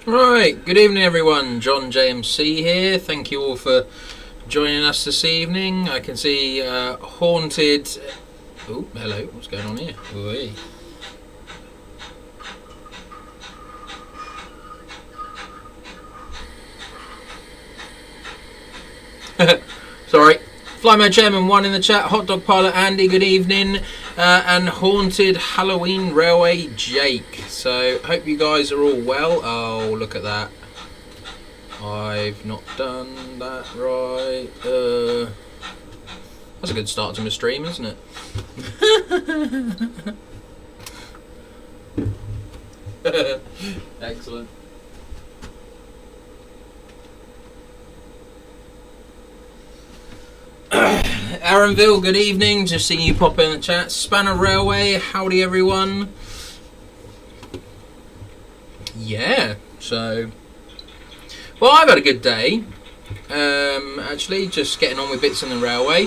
Right, good evening everyone, John JMC here. Thank you all for joining us this evening. I can see Haunted... Oh, hello, what's going on here? Oi. Sorry. Fly Mode Chairman 1 in the chat, Hot Dog Pilot Andy, good evening, and Haunted Halloween Railway Jake. So, hope you guys are all well. Oh, look at that. I've not done that right. That's a good start to my stream, isn't it? Excellent. Aaronville, good evening. Just seeing you pop in the chat. Spanner Railway, howdy everyone. Yeah, so... Well, I've had a good day. Actually, just getting on with bits on the railway.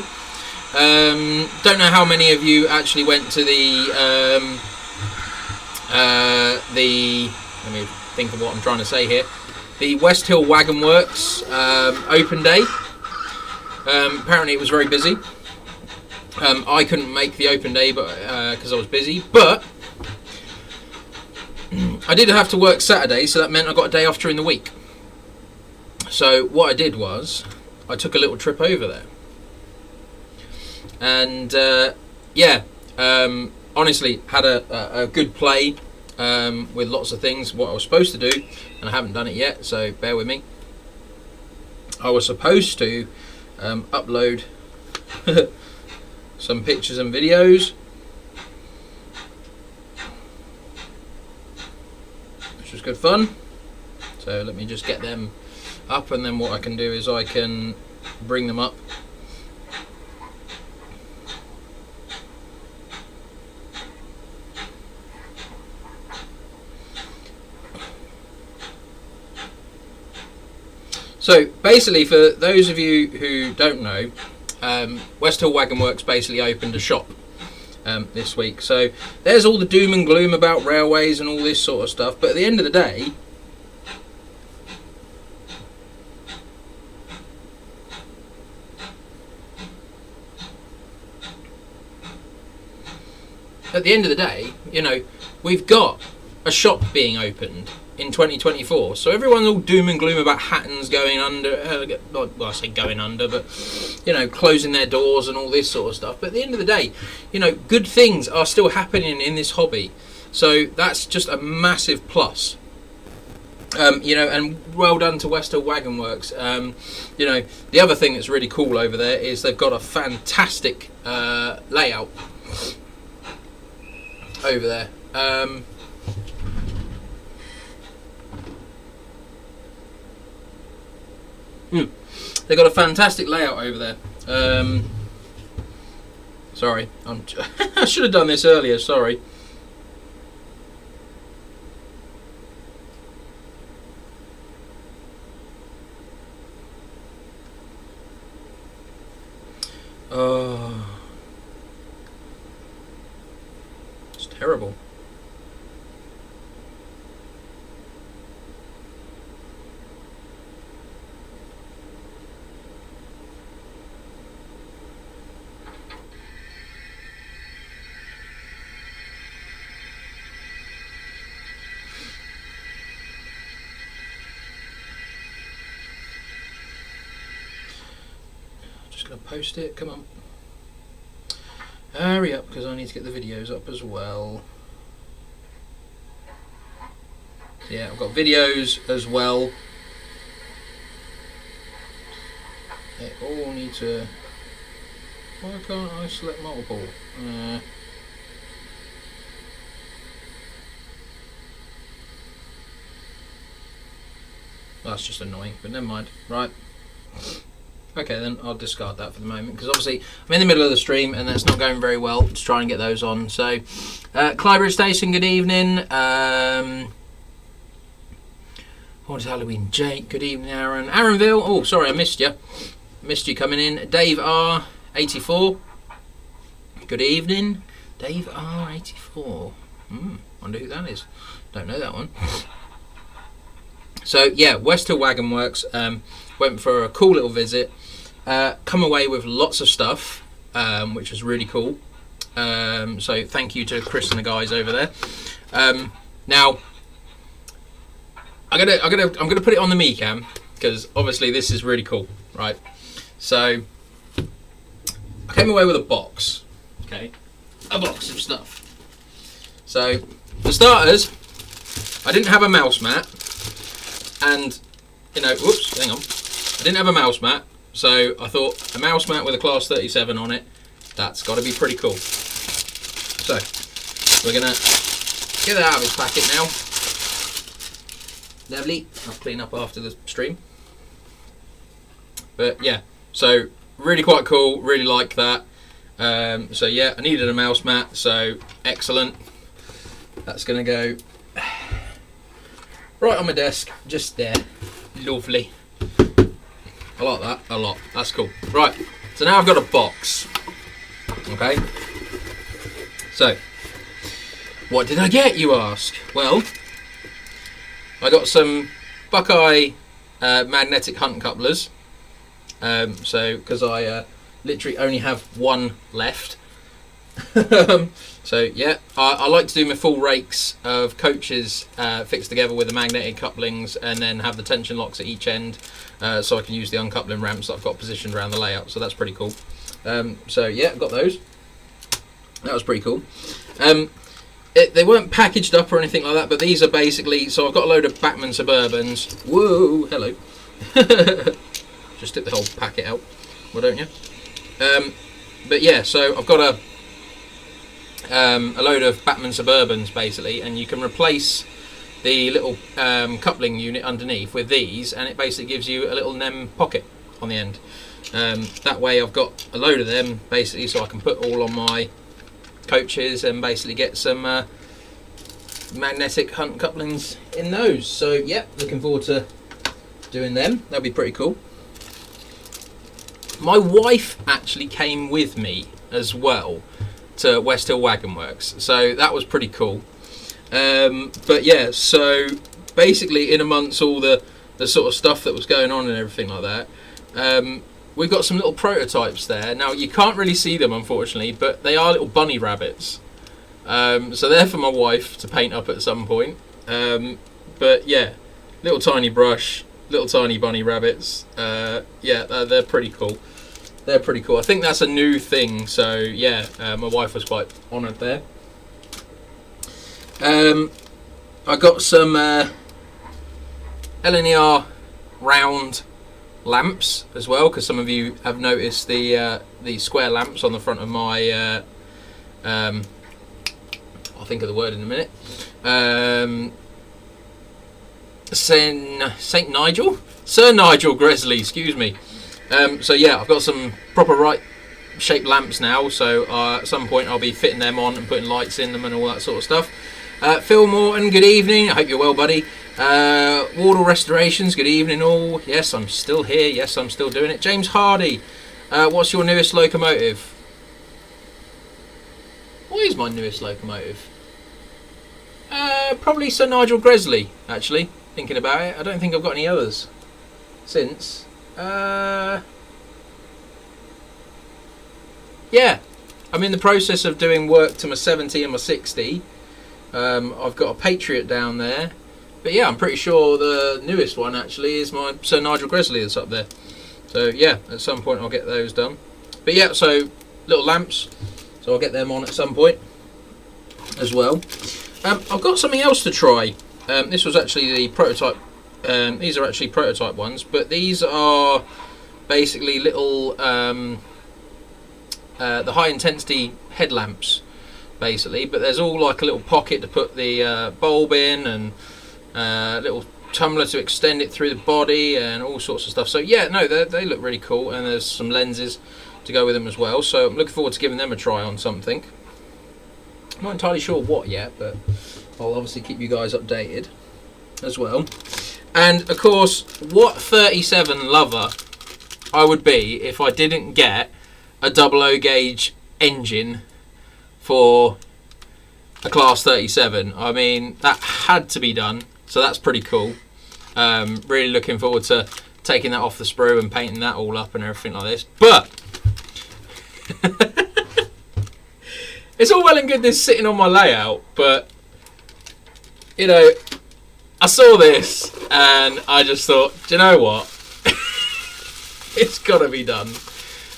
Don't know how many of you actually went to the... Let me think of what I'm trying to say here. The West Hill Wagon Works open day. Apparently it was very busy. I couldn't make the open day because I was busy, but I did have to work Saturday, so that meant I got a day off during the week. So what I did was I took a little trip over there, and honestly had a good play with lots of things what I was supposed to do, and I haven't done it yet, so bear with me. I was supposed to upload some pictures and videos, which was good fun. So let me just get them up, and then what I can do is I can bring them up. So basically, for those of you who don't know, West Hill Wagon Works basically opened a shop this week. So there's all the doom and gloom about railways and all this sort of stuff, but at the end of the day, you know, we've got a shop being opened in 2024. So everyone's all doom and gloom about Hatton's going under, well I say going under, but you know, closing their doors and all this sort of stuff. But at the end of the day, you know, good things are still happening in this hobby. So that's just a massive plus. You know, and well done to West Hill Wagon Works. You know, the other thing that's really cool over there is they've got a fantastic layout over there. They've got a fantastic layout over there. Sorry, I should have done this earlier, sorry. Oh, it's terrible. Post it, come on, hurry up, because I need to get the videos up as well. Yeah, I've got videos as well. They all need to... Why can't I select multiple? That's just annoying, but never mind. Right. Okay, then I'll discard that for the moment, because obviously I'm in the middle of the stream and that's not going very well to try and get those on. So, Clyde Station, good evening. Haunted Halloween Jake, good evening. Aaron. Aaronville, oh, sorry, I missed you. Missed you coming in. Dave R, 84. Good evening. Dave R, 84. Wonder who that is. Don't know that one. So yeah, West Hill Wagon Works. Went for a cool little visit. Come away with lots of stuff, which was really cool. So thank you to Chris and the guys over there. Now I'm gonna put it on the me cam because obviously this is really cool, right? So I came away with a box, okay, a box of stuff. So for starters, I didn't have a mouse mat, and whoops, hang on, I didn't have a mouse mat, so I thought a mouse mat with a Class 37 on it, that's got to be pretty cool. So we're gonna get that out of his packet now. Lovely. I'll clean up after the stream. But yeah, so really quite cool. Really like that. So yeah, I needed a mouse mat. So excellent. That's gonna go right on my desk, just there. Lovely. I like that a lot. That's cool. Right. So now I've got a box. Okay. So what did I get, you ask? Well, I got some Buckeye magnetic hunt couplers. So because I literally only have one left. So yeah, I like to do my full rakes of coaches fixed together with the magnetic couplings, and then have the tension locks at each end, so I can use the uncoupling ramps that I've got positioned around the layout. So that's pretty cool. So yeah, I've got those. That was pretty cool. They weren't packaged up or anything like that, but these are basically, so I've got a load of Bachmann Suburbans. Whoa, hello. Just took the whole packet out, why don't you? But yeah, so I've got a load of Bachmann Suburbans basically, and you can replace the little coupling unit underneath with these, and it basically gives you a little NEM pocket on the end. That way I've got a load of them basically, so I can put all on my coaches and basically get some magnetic hunt couplings in those. So yeah, looking forward to doing them. That'll be pretty cool. My wife actually came with me as well to West Hill Wagon Works, so that was pretty cool. But yeah, so basically in amongst all the sort of stuff that was going on and everything like that, we've got some little prototypes there. Now you can't really see them unfortunately, but they are little bunny rabbits. So they're for my wife to paint up at some point. But yeah, little tiny brush, little tiny bunny rabbits. Yeah, they're pretty cool. They're pretty cool. I think that's a new thing. So yeah, my wife was quite honoured there. I got some LNER round lamps as well, because some of you have noticed the square lamps on the front of my I'll think of the word in a minute. Saint Nigel? Sir Nigel Gresley, excuse me. So yeah, I've got some proper right shaped lamps now, so at some point I'll be fitting them on and putting lights in them and all that sort of stuff. Phil Morton, good evening. I hope you're well, buddy. Wardle Restorations, good evening all. Yes, I'm still here. Yes, I'm still doing it. James Hardy, what's your newest locomotive? What is my newest locomotive? Probably Sir Nigel Gresley, actually, thinking about it. I don't think I've got any others since. Yeah, I'm in the process of doing work to my 70 and my 60. I've got a Patriot down there. But yeah, I'm pretty sure the newest one actually is my Sir Nigel Gresley that's up there. So yeah, at some point I'll get those done. But yeah, so little lamps. So I'll get them on at some point as well. I've got something else to try. This was actually the prototype. These are actually prototype ones, but these are basically little the high intensity headlamps basically, but there's all like a little pocket to put the bulb in, and little tumbler to extend it through the body and all sorts of stuff. So yeah, no, they look really cool, and there's some lenses to go with them as well, so I'm looking forward to giving them a try on something. I'm not entirely sure what yet, but I'll obviously keep you guys updated as well. And of course, what 37 lover I would be if I didn't get a 00 gauge engine for a Class 37. I mean, that had to be done, so that's pretty cool. Really looking forward to taking that off the sprue and painting that all up and everything like this. But it's all well and good this sitting on my layout, but you know, I saw this and I just thought, do you know what? It's got to be done.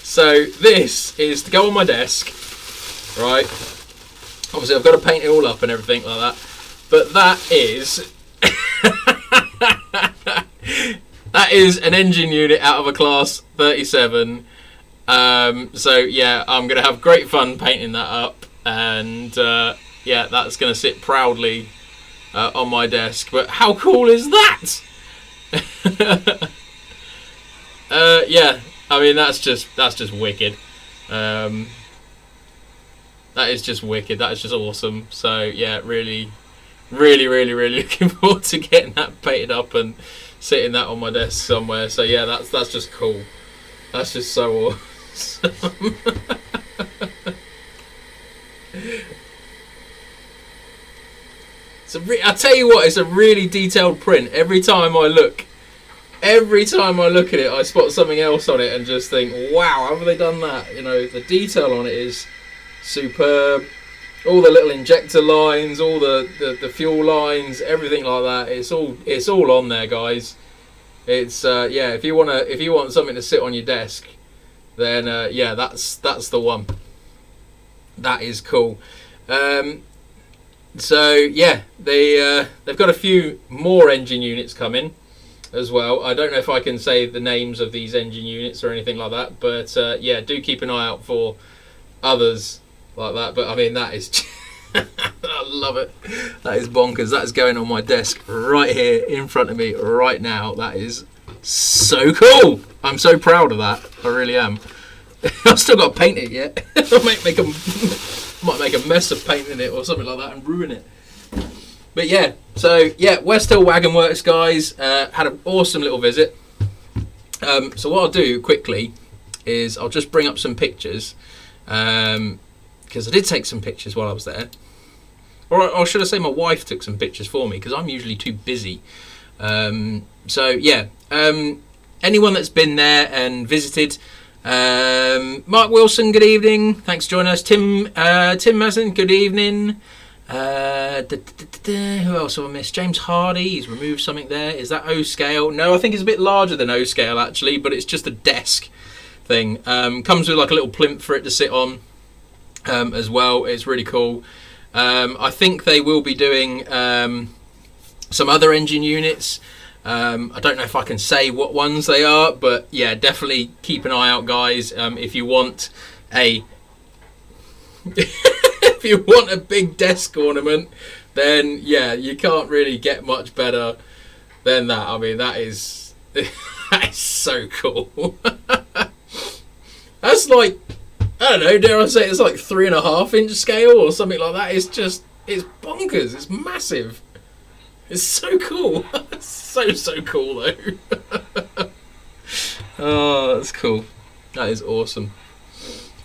So this is to go on my desk, right? Obviously I've got to paint it all up and everything like that, but that is that is an engine unit out of a class 37. So yeah, I'm gonna have great fun painting that up, and yeah, that's gonna sit proudly on my desk. But how cool is that? Yeah, I mean that's just wicked. That is just wicked. That is just awesome. So yeah, really looking forward to getting that painted up and sitting that on my desk somewhere. So yeah, that's just cool. That's just so awesome. I tell you what, it's a really detailed print. Every time I look at it, I spot something else on it and just think, wow, how have they done that? You know, the detail on it is superb. All the little injector lines, all the fuel lines, everything like that. It's all on there, guys. It's yeah. If you want something to sit on your desk, then yeah, that's the one. That is cool. So yeah, they've got a few more engine units coming as well. I don't know if I can say the names of these engine units or anything like that, but yeah, do keep an eye out for others like that. But I mean, that is I love it. That is bonkers. That is going on my desk right here in front of me right now. That is so cool. I'm so proud of that. I really am. I've still got to paint it yet. I might make a mess of painting it or something like that and ruin it. But yeah, so yeah, West Hill Wagon Works, guys, had an awesome little visit. So what I'll do quickly is I'll just bring up some pictures, because I did take some pictures while I was there. Or should I say my wife took some pictures for me, because I'm usually too busy. So yeah, anyone that's been there and visited, Mark Wilson, good evening. Thanks for joining us. Tim Mazin, good evening. Who else have I missed? James Hardy, he's removed something there. Is that O scale? No, I think it's a bit larger than O scale actually, but it's just a desk thing. Comes with like a little plinth for it to sit on as well. It's really cool. I think they will be doing some other engine units. I don't know if I can say what ones they are, but yeah, definitely keep an eye out, guys. If you want a if you want a big desk ornament, then yeah, you can't really get much better than that. I mean, that is that is so cool. That's like, I don't know, dare I say it's like 3.5 inch scale or something like that. It's bonkers. It's massive. It's so cool. so cool though. Oh, that's cool. That is awesome.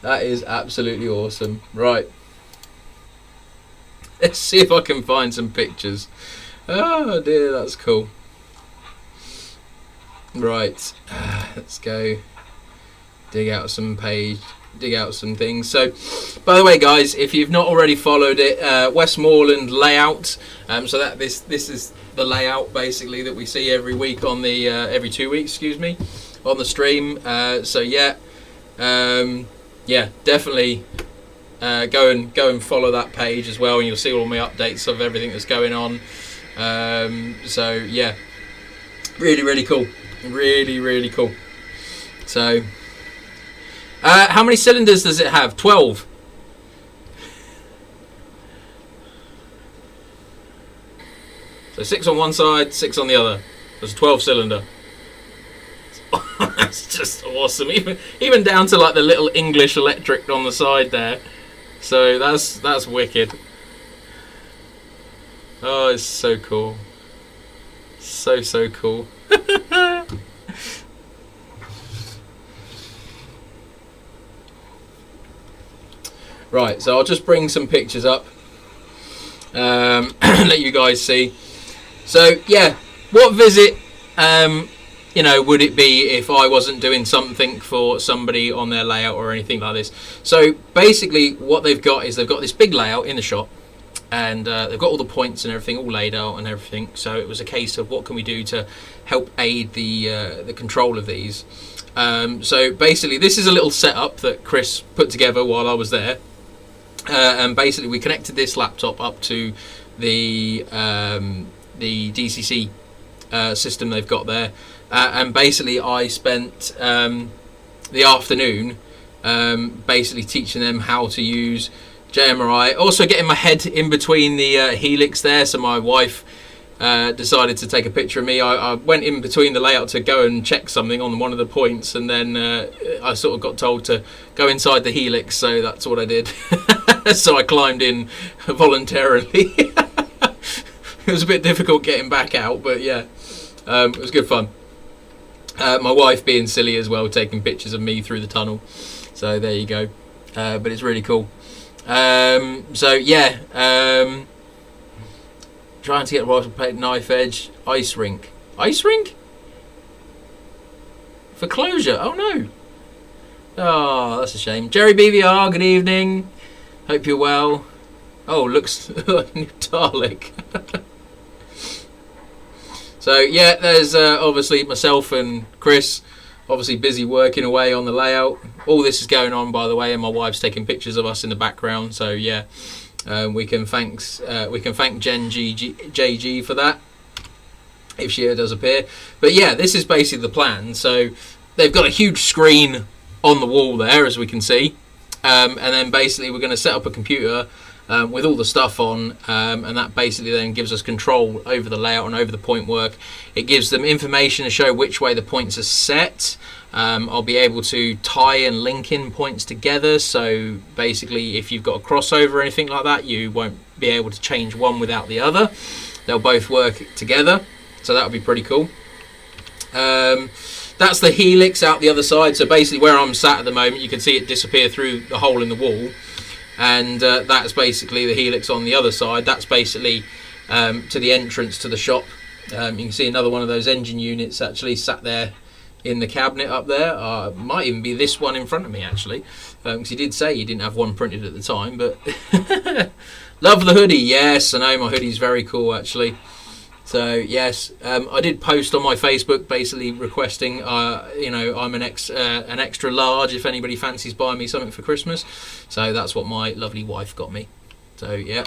That is absolutely awesome. Right. Let's see if I can find some pictures. Oh dear, that's cool. Right. Let's go dig out some things. So, by the way, guys, if you've not already followed it, Westmoreland layout. So that this is the layout basically that we see every week on the every 2 weeks, excuse me, on the stream. So yeah, yeah, definitely go and follow that page as well, and you'll see all my updates of everything that's going on. So yeah, really cool, really cool. So. How many cylinders does it have? 12. So 6 on one side, 6 on the other. That's a 12 cylinder. That's just awesome. Even down to like the little English electric on the side there. So that's wicked. Oh, it's so cool. So cool. Right, so I'll just bring some pictures up, let you guys see. So yeah, what visit, would it be if I wasn't doing something for somebody on their layout or anything like this? So basically, what they've got is they've got this big layout in the shop, and they've got all the points and everything all laid out and everything. So it was a case of what can we do to help aid the control of these. So basically, this is a little setup that Chris put together while I was there, and basically we connected this laptop up to the DCC system they've got there, and basically I spent the afternoon basically teaching them how to use JMRI, also getting my head in between the helix there. So my wife decided to take a picture of me. I went in between the layout to go and check something on one of the points, and then I sort of got told to go inside the helix, so that's what I did. So I climbed in voluntarily. It was a bit difficult getting back out, but yeah, it was good fun. My wife being silly as well, taking pictures of me through the tunnel. So there you go. But it's really cool. So yeah, trying to get a rifle plate, knife edge, ice rink. Ice rink? For closure? Oh no. Oh, that's a shame. Jerry BVR, good evening. Hope you're well. Oh, looks like new Dalek. So yeah, there's obviously myself and Chris, obviously busy working away on the layout. All this is going on, by the way, and my wife's taking pictures of us in the background. So yeah, we can thank Jen JG for that, if she does appear. But yeah, this is basically the plan. So they've got a huge screen on the wall there, as we can see, and then basically we're going to set up a computer with all the stuff on, and that basically then gives us control over the layout and over the point work. It gives them information to show which way the points are set. I'll be able to tie and link in points together, so basically if you've got a crossover or anything like that, you won't be able to change one without the other. They'll both work together, so that'll be pretty cool. That's the helix out the other side, so basically where I'm sat at the moment, you can see it disappear through the hole in the wall. And that's basically the helix on the other side. That's basically to the entrance to the shop. You can see another one of those engine units actually sat there in the cabinet up there. Might even be this one in front of me actually, because he did say he didn't have one printed at the time. But love the hoodie. Yes, I know my hoodie's very cool actually. So yes, I did post on my Facebook basically requesting, I'm an extra large if anybody fancies buying me something for Christmas. So that's what my lovely wife got me. So yeah,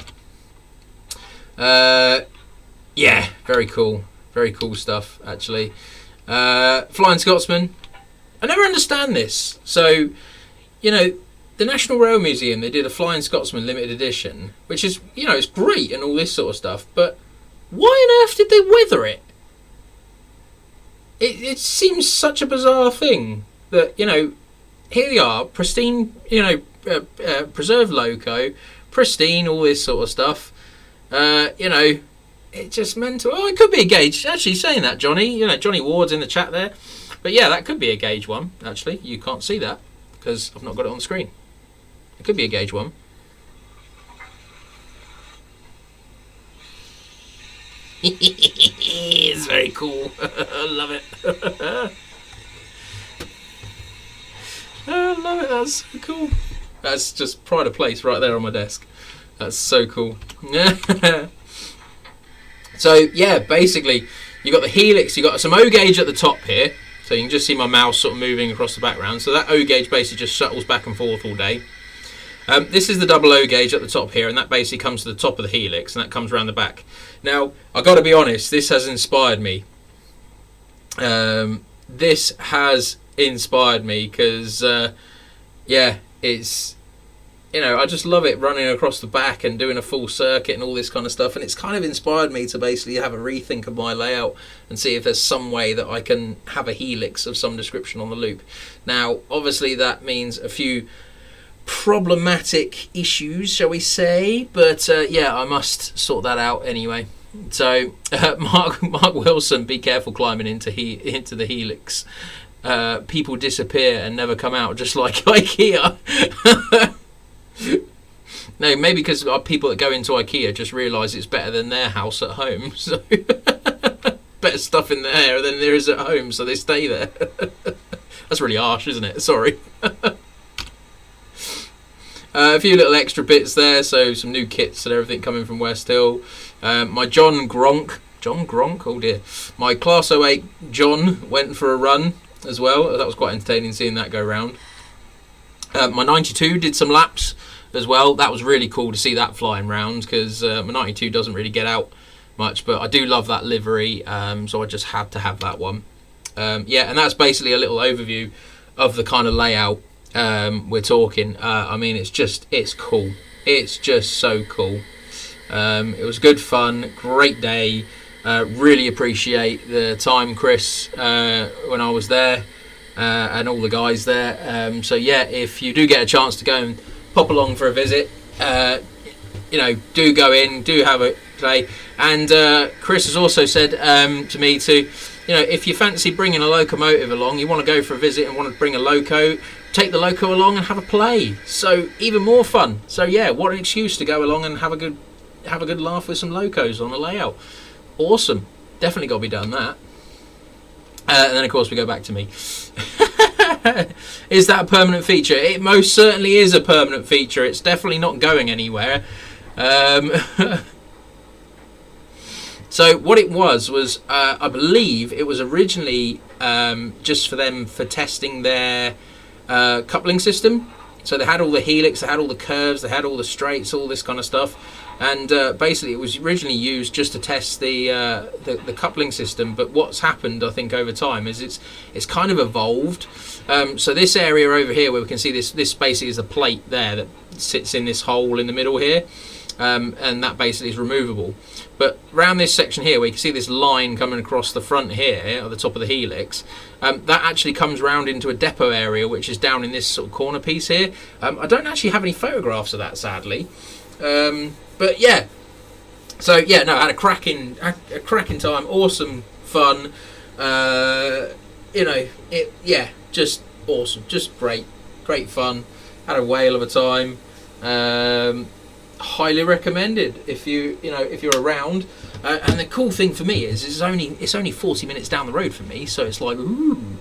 yeah, very cool stuff actually. Flying Scotsman. I never understand this. So, the National Rail Museum, they did a Flying Scotsman limited edition, which is, it's great and all this sort of stuff, but why on earth did they weather it? It seems such a bizarre thing that, here they are, pristine, preserved loco, pristine, all this sort of stuff. It just mental. Oh, it could be a gauge. Actually, saying that, Johnny, Johnny Ward's in the chat there. But yeah, that could be a gauge one, actually. You can't see that because I've not got it on the screen. It could be a gauge one. It's very cool. I love it. I love it. That's so cool. That's just pride of place right there on my desk. That's so cool. So yeah, basically you got the helix. You got some O gauge at the top here, so you can just see my mouse sort of moving across the background. So that O gauge basically just shuttles back and forth all day. This is the double O gauge at the top here, and that basically comes to the top of the helix, and that comes around the back. Now, I've got to be honest, this has inspired me. This has inspired me because, yeah, it's, I just love it running across the back and doing a full circuit and all this kind of stuff, and it's kind of inspired me to basically have a rethink of my layout and see if there's some way that I can have a helix of some description on the loop. Now, obviously that means a few problematic issues, shall we say, but yeah, I must sort that out anyway. So Mark Wilson, be careful climbing into the helix. People disappear and never come out, just like IKEA. No, maybe because people that go into IKEA just realise it's better than their house at home. So better stuff in there than there is at home, so they stay there. That's really harsh, isn't it? Sorry. A few little extra bits there, so some new kits and everything coming from West Hill. My John Gronk, oh dear. My Class 08 John went for a run as well. That was quite entertaining seeing that go round. My 92 did some laps as well. That was really cool to see that flying round, because my 92 doesn't really get out much, but I do love that livery, so I just had to have that one. Yeah, and that's basically a little overview of the kind of layout we're talking. I mean, it's cool. It's just so cool. It was good fun, great day. Really appreciate the time, Chris, when I was there, and all the guys there. So yeah, if you do get a chance to go and pop along for a visit, do go in, do have a play. And Chris has also said to me to, if you fancy bringing a locomotive along, you want to go for a visit and want to bring a loco, take the loco along and have a play. So even more fun. So yeah, what an excuse to go along and have a good laugh with some locos on a layout. Awesome. Definitely got to be done that. And then of course we go back to me. Is that a permanent feature? It most certainly is a permanent feature. It's definitely not going anywhere. So what it was I believe it was originally just for testing their coupling system. So they had all the helix, they had all the curves, they had all the straights, all this kind of stuff. And basically it was originally used just to test the coupling system. But what's happened, I think, over time is it's kind of evolved. So this area over here where we can see this basically is a plate there that sits in this hole in the middle here. And that basically is removable. But around this section here where you can see this line coming across the front here at the top of the helix, that actually comes round into a depot area which is down in this sort of corner piece here. I don't actually have any photographs of that, sadly. But yeah, so yeah, no, I had a cracking time, awesome fun. Just awesome, just great fun. Had a whale of a time. Highly recommended if you're around. And the cool thing for me is it's only 40 minutes down the road from me, so it's like ooh.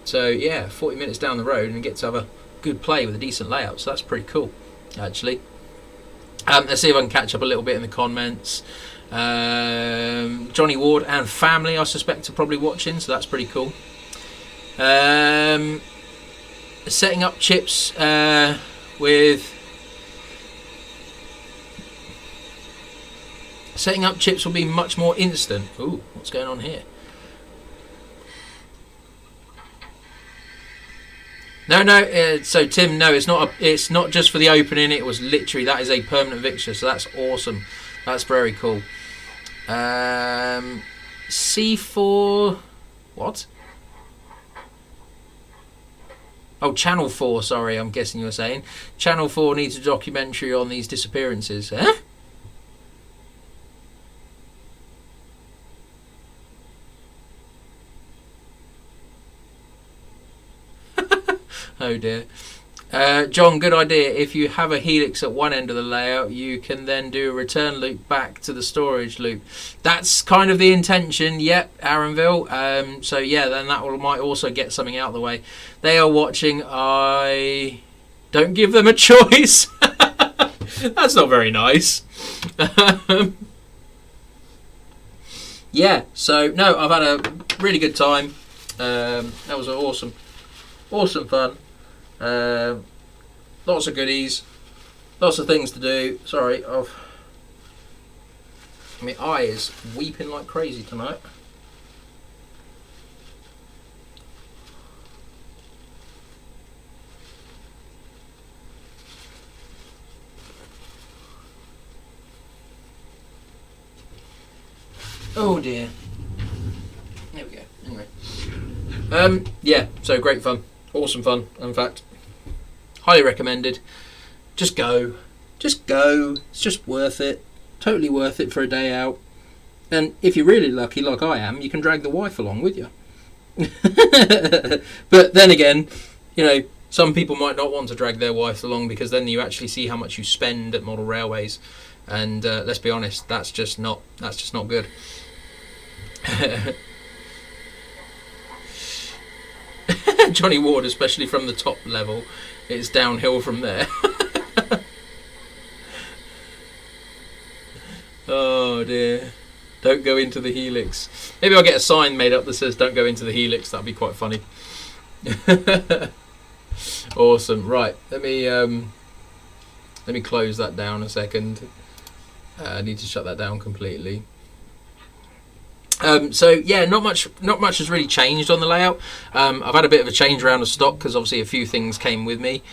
So yeah, 40 minutes down the road and get to have a good play with a decent layout, so that's pretty cool actually. Let's see if I can catch up a little bit in the comments. Johnny Ward and family, I suspect, are probably watching, so that's pretty cool. Setting up chips will be much more instant. Ooh, what's going on here? No. So Tim, no, it's not just for the opening. It was literally, that is a permanent fixture. So that's awesome. That's very cool. C4, what? Oh, Channel 4. Sorry, I'm guessing you were saying Channel 4 needs a documentary on these disappearances. Huh? Oh dear. John, good idea. If you have a helix at one end of the layout, you can then do a return loop back to the storage loop. That's kind of the intention. Yep, Aaronville. So yeah, then that might also get something out of the way. They are watching. I don't give them a choice. That's not very nice. Yeah, so no, I've had a really good time. That was awesome fun. Lots of goodies, lots of things to do. Sorry, my eye is weeping like crazy tonight. Oh dear. There we go. Anyway, yeah. So great fun, awesome fun. In fact, highly recommended. Just go. It's just worth it. Totally worth it for a day out. And if you're really lucky, like I am, you can drag the wife along with you. But then again, some people might not want to drag their wife along, because then you actually see how much you spend at model railways. and let's be honest, that's just not good. Johnny Ward, especially from the top level, it's downhill from there. Oh dear. Don't go into the helix. Maybe I'll get a sign made up that says don't go into the helix. That'd be quite funny. Awesome. Right, let me close that down a second. I need to shut that down completely. So yeah, not much has really changed on the layout. I've had a bit of a change around of stock because obviously a few things came with me.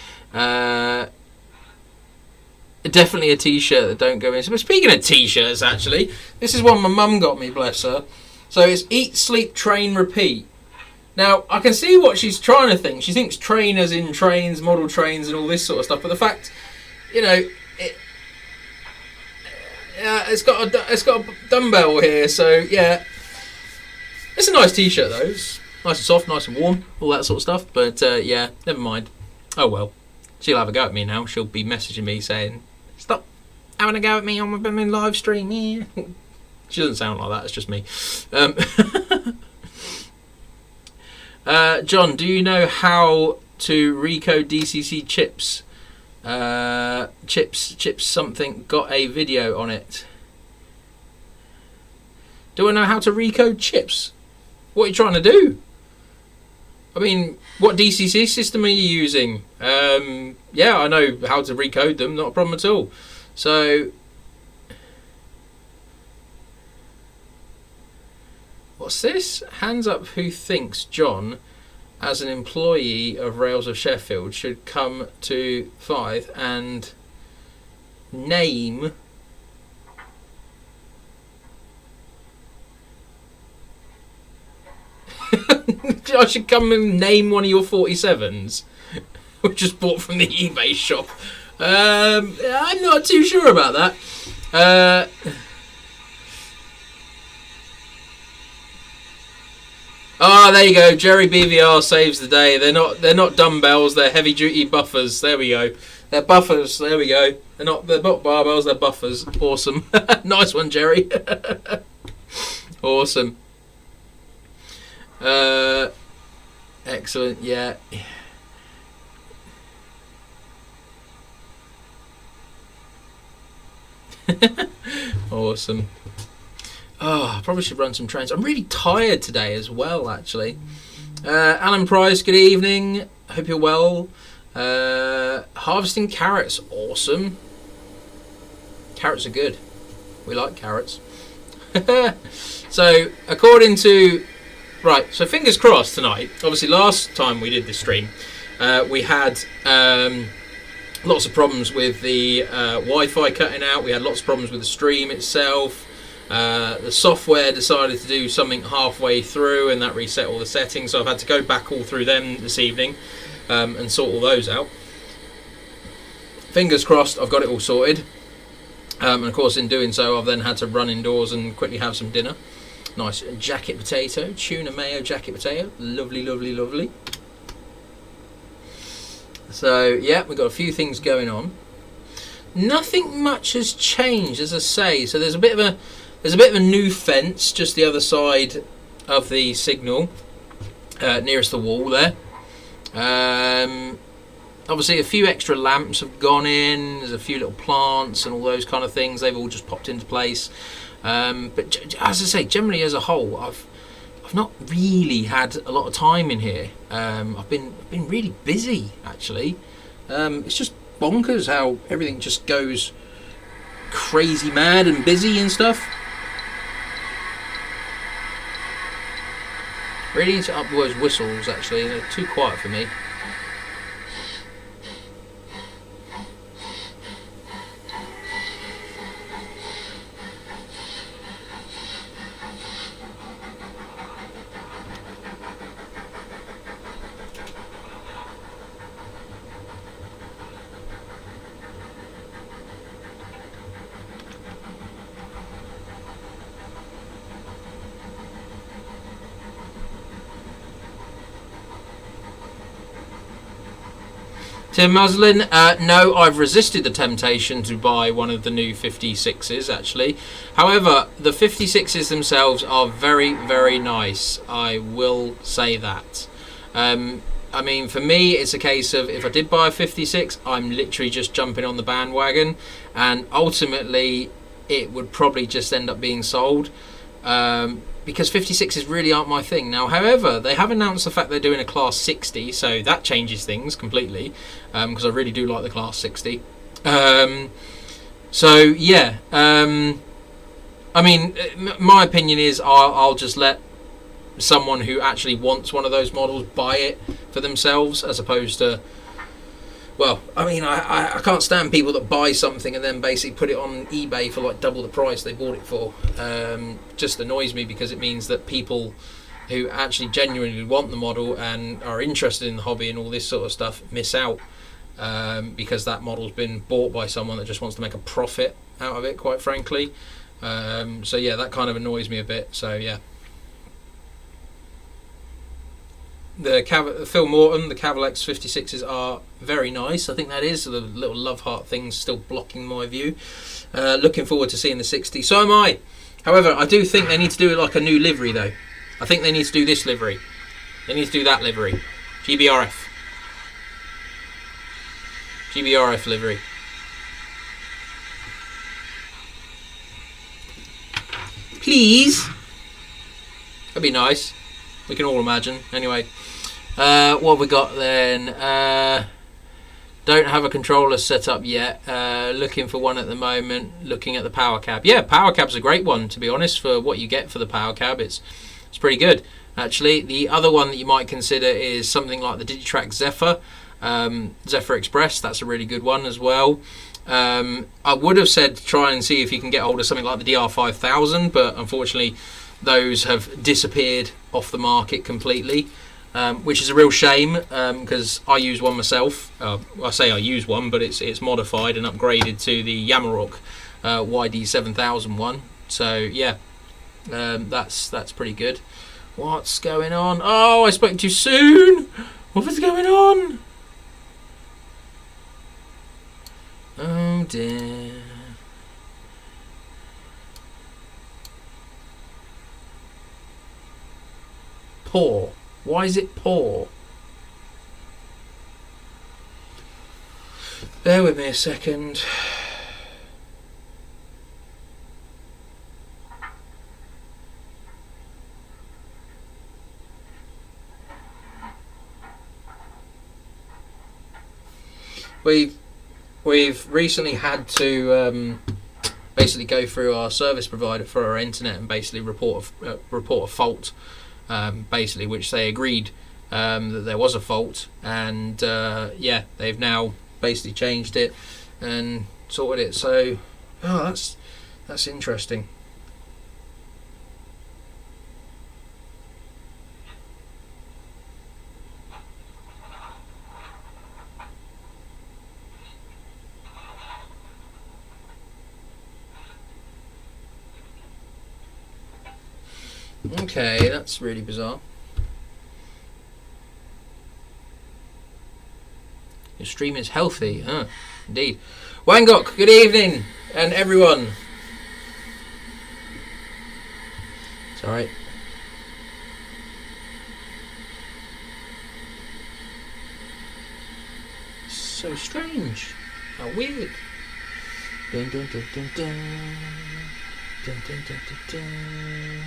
Definitely a t-shirt that don't go in. So speaking of t-shirts, actually, this is one my mum got me, bless her. So it's Eat, Sleep, Train, Repeat. Now, I can see what she's trying to think. She thinks train as in trains, model trains and all this sort of stuff. But the fact, you know, it's got a dumbbell here. So, yeah. It's a nice t-shirt, though. It's nice and soft, nice and warm, all that sort of stuff. But, yeah, never mind. Oh, well. She'll have a go at me now. She'll be messaging me saying, stop having a go at me on my live stream. Yeah. She doesn't sound like that. It's just me. John, do you know how to recode DCC chips? Chips something got a video on it. Do I know how to recode chips? What are you trying to do? I mean, what DCC system are you using? Yeah, I know how to recode them, not a problem at all. So, what's this? Hands up who thinks John, as an employee of Rails of Sheffield, should come to Fife and name I should come and name one of your 47s, which was bought from the eBay shop. I'm not too sure about that. There you go. Jerry BVR saves the day. They're not dumbbells. They're heavy duty buffers. There we go. They're buffers. There we go. They're not barbells. They're buffers. Awesome. Nice one, Jerry. Awesome. Excellent. Yeah. Awesome. Oh, I probably should run some trains. I'm really tired today as well, actually. Alan Price, good evening. Hope you're well. Harvesting carrots, awesome. Carrots are good. We like carrots. So, according to... Right, so fingers crossed tonight. Obviously, last time we did this stream, we had lots of problems with the Wi-Fi cutting out. We had lots of problems with the stream itself. The software decided to do something halfway through, and that reset all the settings. So I've had to go back all through them this evening and sort all those out. Fingers crossed, I've got it all sorted. And of course, in doing so, I've then had to run indoors and quickly have some dinner. Nice jacket potato, tuna mayo jacket potato. Lovely, lovely, lovely. So yeah, we've got a few things going on. Nothing much has changed, as I say. So there's a bit of a new fence just the other side of the signal, nearest the wall there. Obviously, a few extra lamps have gone in. There's a few little plants and all those kind of things. They've all just popped into place. But as I say, generally as a whole, I've not really had a lot of time in here. I've been really busy, actually. It's just bonkers how everything just goes crazy mad and busy and stuff. Really need to up those whistles, actually. They're too quiet for me. Tim Muslin, no, I've resisted the temptation to buy one of the new 56s, actually. However, the 56s themselves are very, very nice. I will say that. I mean, for me, it's a case of if I did buy a 56, I'm literally just jumping on the bandwagon, and ultimately it would probably just end up being sold, because 56s really aren't my thing. Now, however, they have announced the fact they're doing a Class 60, so that changes things completely, because I really do like the Class 60. So, yeah, I mean, my opinion is I'll just let someone who actually wants one of those models buy it for themselves, as opposed to, well, I mean, I can't stand people that buy something and then basically put it on eBay for like double the price they bought it for. Just annoys me, because it means that people who actually genuinely want the model and are interested in the hobby and all this sort of stuff miss out, because that model's been bought by someone that just wants to make a profit out of it, quite frankly. So yeah, that kind of annoys me a bit. So yeah. The Phil Morton, the Cavalex 56s are very nice. I think that is. The little love heart thing's still blocking my view. Looking forward to seeing the 60. So am I. However, I do think they need to do like a new livery though. I think they need to do this livery. They need to do that livery. GBRF. GBRF livery. Please. That'd be nice. We can all imagine. Anyway, what have we got then? Don't have a controller set up yet. Looking for one at the moment. Looking at the power cab. Yeah, power cab's a great one, to be honest, for what you get for the power cab. It's pretty good, actually. The other one that you might consider is something like the Digitrack Zephyr. Zephyr Express, that's a really good one as well. I would have said try and see if you can get hold of something like the DR5000, but unfortunately those have disappeared off the market completely, which is a real shame, because I use one myself. I say I use one, but it's modified and upgraded to the Yamarock YD7000 one. So yeah, that's pretty good. What's going on? Oh, I spoke too soon. What is going on? Oh dear. Poor. Why is it poor? Bear with me a second. We've recently had to basically go through our service provider for our internet and basically report a fault. Basically, which they agreed that there was a fault, and yeah, they've now basically changed it and sorted it. So, oh, that's interesting. Okay, that's really bizarre. Your stream is healthy, huh? Indeed. Wangok, good evening, and everyone. It's alright. So strange. How weird. Dun, dun, dun, dun, dun. Dun, dun, dun, dun, dun.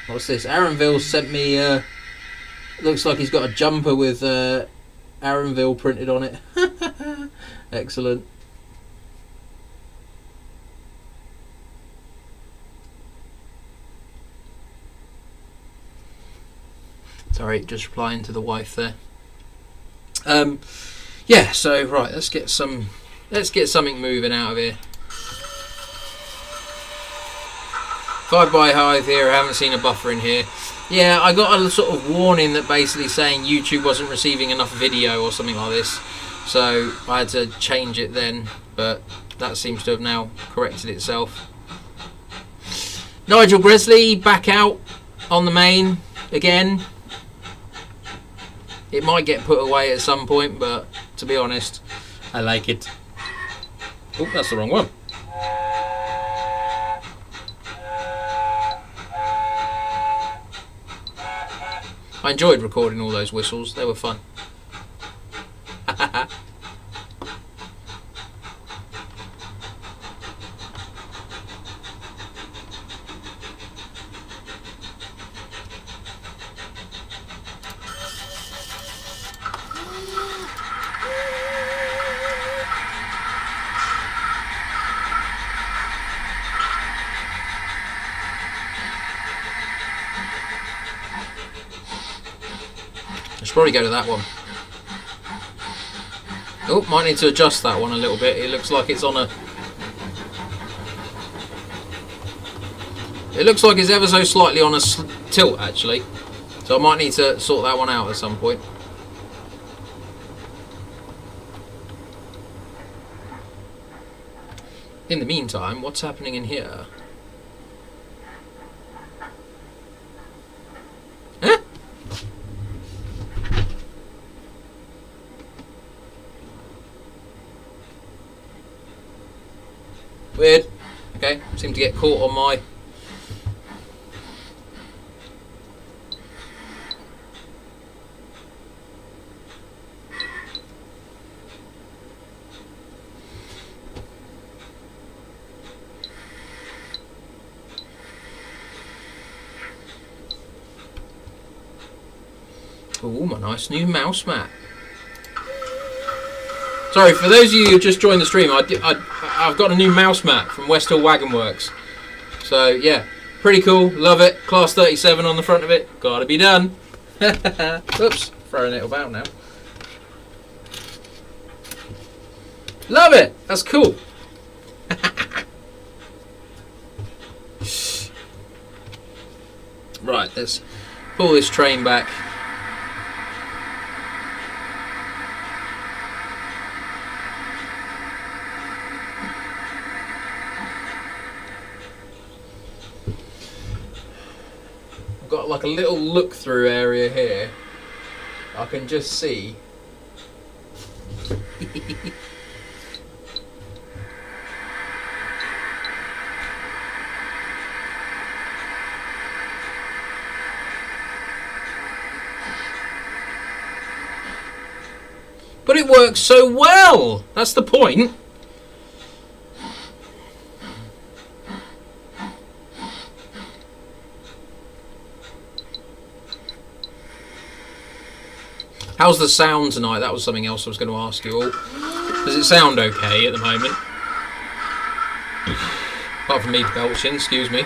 What's this? Aaronville sent me, looks like he's got a jumper with Aaronville printed on it. Excellent. Sorry, just replying to the wife there. Yeah, so right, let's get something moving out of here. 5 by Hive here, I haven't seen a buffer in here. Yeah, I got a sort of warning that basically saying YouTube wasn't receiving enough video or something like this. So I had to change it then, but that seems to have now corrected itself. Nigel Gresley back out on the main again. It might get put away at some point, but to be honest. I like it. Oh, that's the wrong one. I enjoyed recording all those whistles. They were fun. I should probably go to that one. Oh, might need to adjust that one a little bit. It looks like it's on a... It looks like it's ever so slightly on a tilt, actually. So I might need to sort that one out at some point. In the meantime, what's happening in here? Huh? Weird. Okay, seem to get caught on my... Oh, my nice new mouse mat. Sorry, for those of you who just joined the stream, I've got a new mouse mat from West Hill Wagon Works. So, yeah, pretty cool. Love it. Class 37 on the front of it. Gotta be done. Oops, throwing it about now. Love it. That's cool. Right, let's pull this train back. Got like a little look through area here. I can just see. But it works so well. That's the point. How's the sound tonight? That was something else I was going to ask you all. Does it sound okay at the moment? Apart from me belching, excuse me.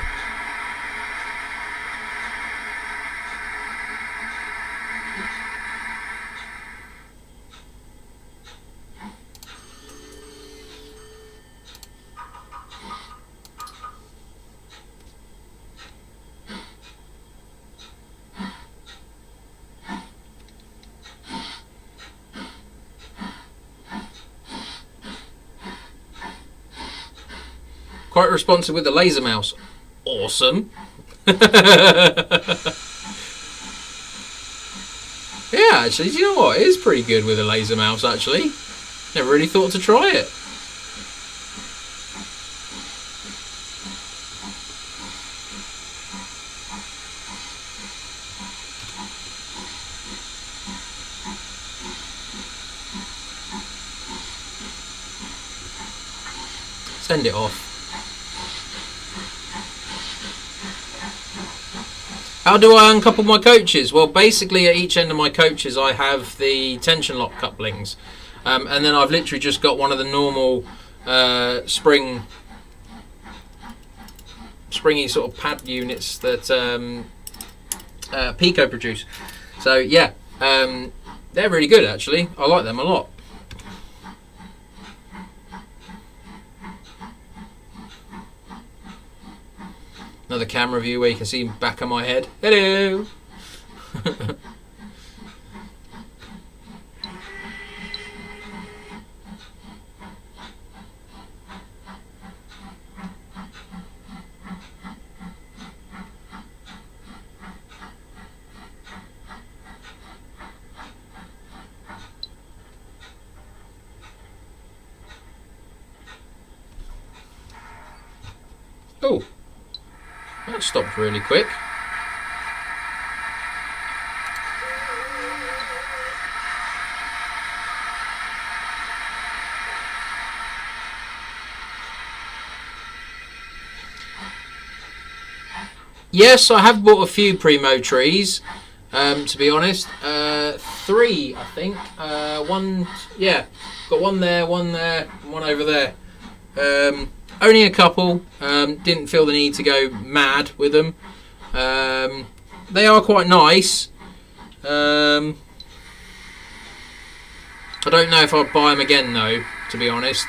Quite responsive with the laser mouse. Awesome. Yeah, actually, do you know what? It is pretty good with a laser mouse, actually. Never really thought to try it. Send it off. How do I uncouple my coaches? Well, basically at each end of my coaches I have the tension lock couplings. And then I've literally just got one of the normal springy sort of pad units that Pico produce. So yeah, they're really good actually. I like them a lot. Another camera view where you can see back of my head. Hello. Oh, that stopped really quick. Yes, I have bought a few Primo trees. To be honest, 3 I think. One, yeah, got one there, and one over there. Only a couple. Didn't feel the need to go mad with them. They are quite nice. I don't know if I'd buy them again though, to be honest.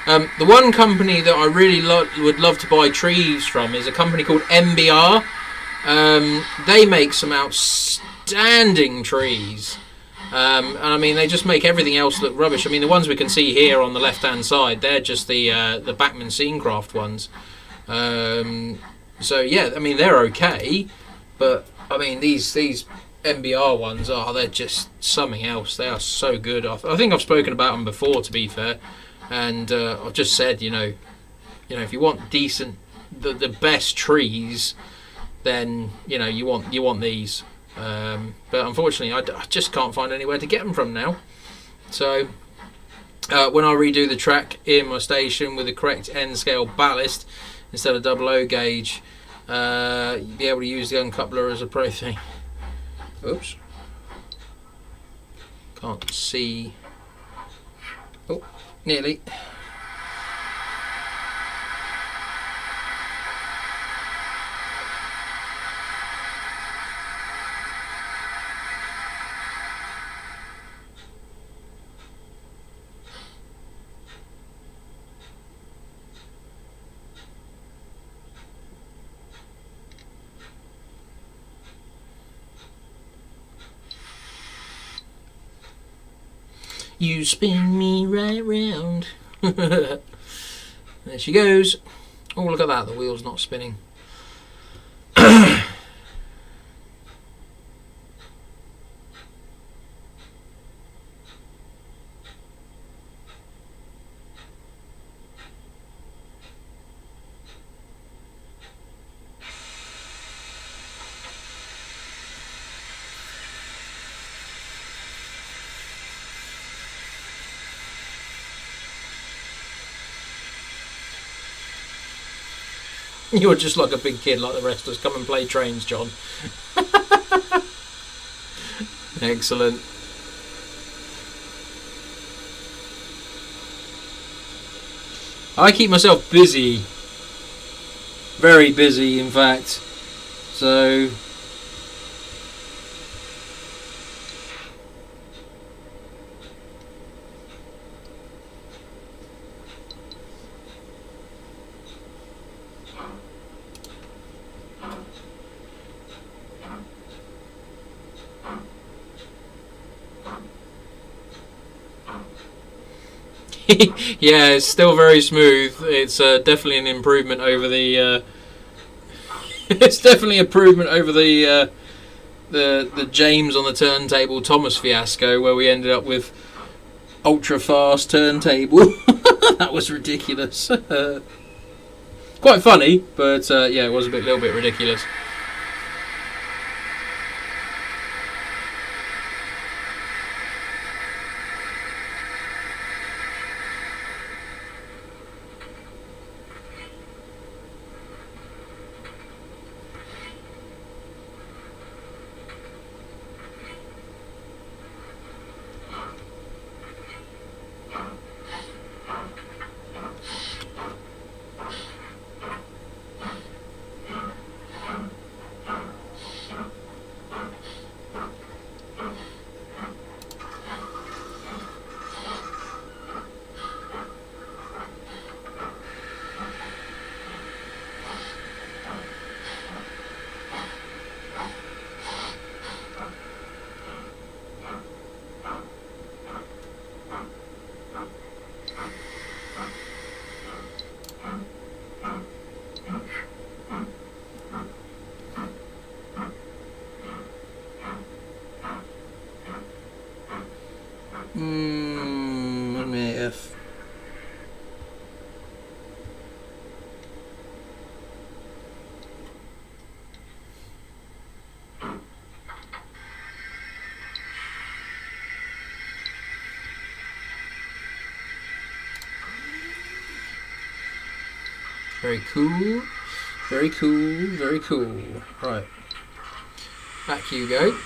The one company that I really would love to buy trees from is a company called MBR. They make some outstanding trees. And I mean, they just make everything else look rubbish. I mean, the ones we can see here on the left-hand side, they're just the Bachmann Scenecraft ones. So yeah, I mean, they're okay, but I mean, these MBR ones they're just something else. They are so good. I think I've spoken about them before, to be fair, and I've just said, you know, if you want decent, the best trees, then you want these. But unfortunately, I just can't find anywhere to get them from now. So when I redo the track in my station with the correct N scale ballast instead of double O gauge, you'll be able to use the uncoupler as a pro thing. Oops, can't see. Oh, nearly. You spin me right round. There she goes. Oh, look at that, the wheel's not spinning. You're just like a big kid like the rest of us. Come and play trains, John. Excellent. I keep myself busy. Very busy, in fact. So... yeah, it's still very smooth. It's definitely an improvement over the. It's definitely an improvement over the James on the turntable Thomas fiasco, where we ended up with ultra fast turntable. That was ridiculous. Quite funny, but yeah, it was a little bit ridiculous. Very cool. Very cool. Very cool. Right. Back you go.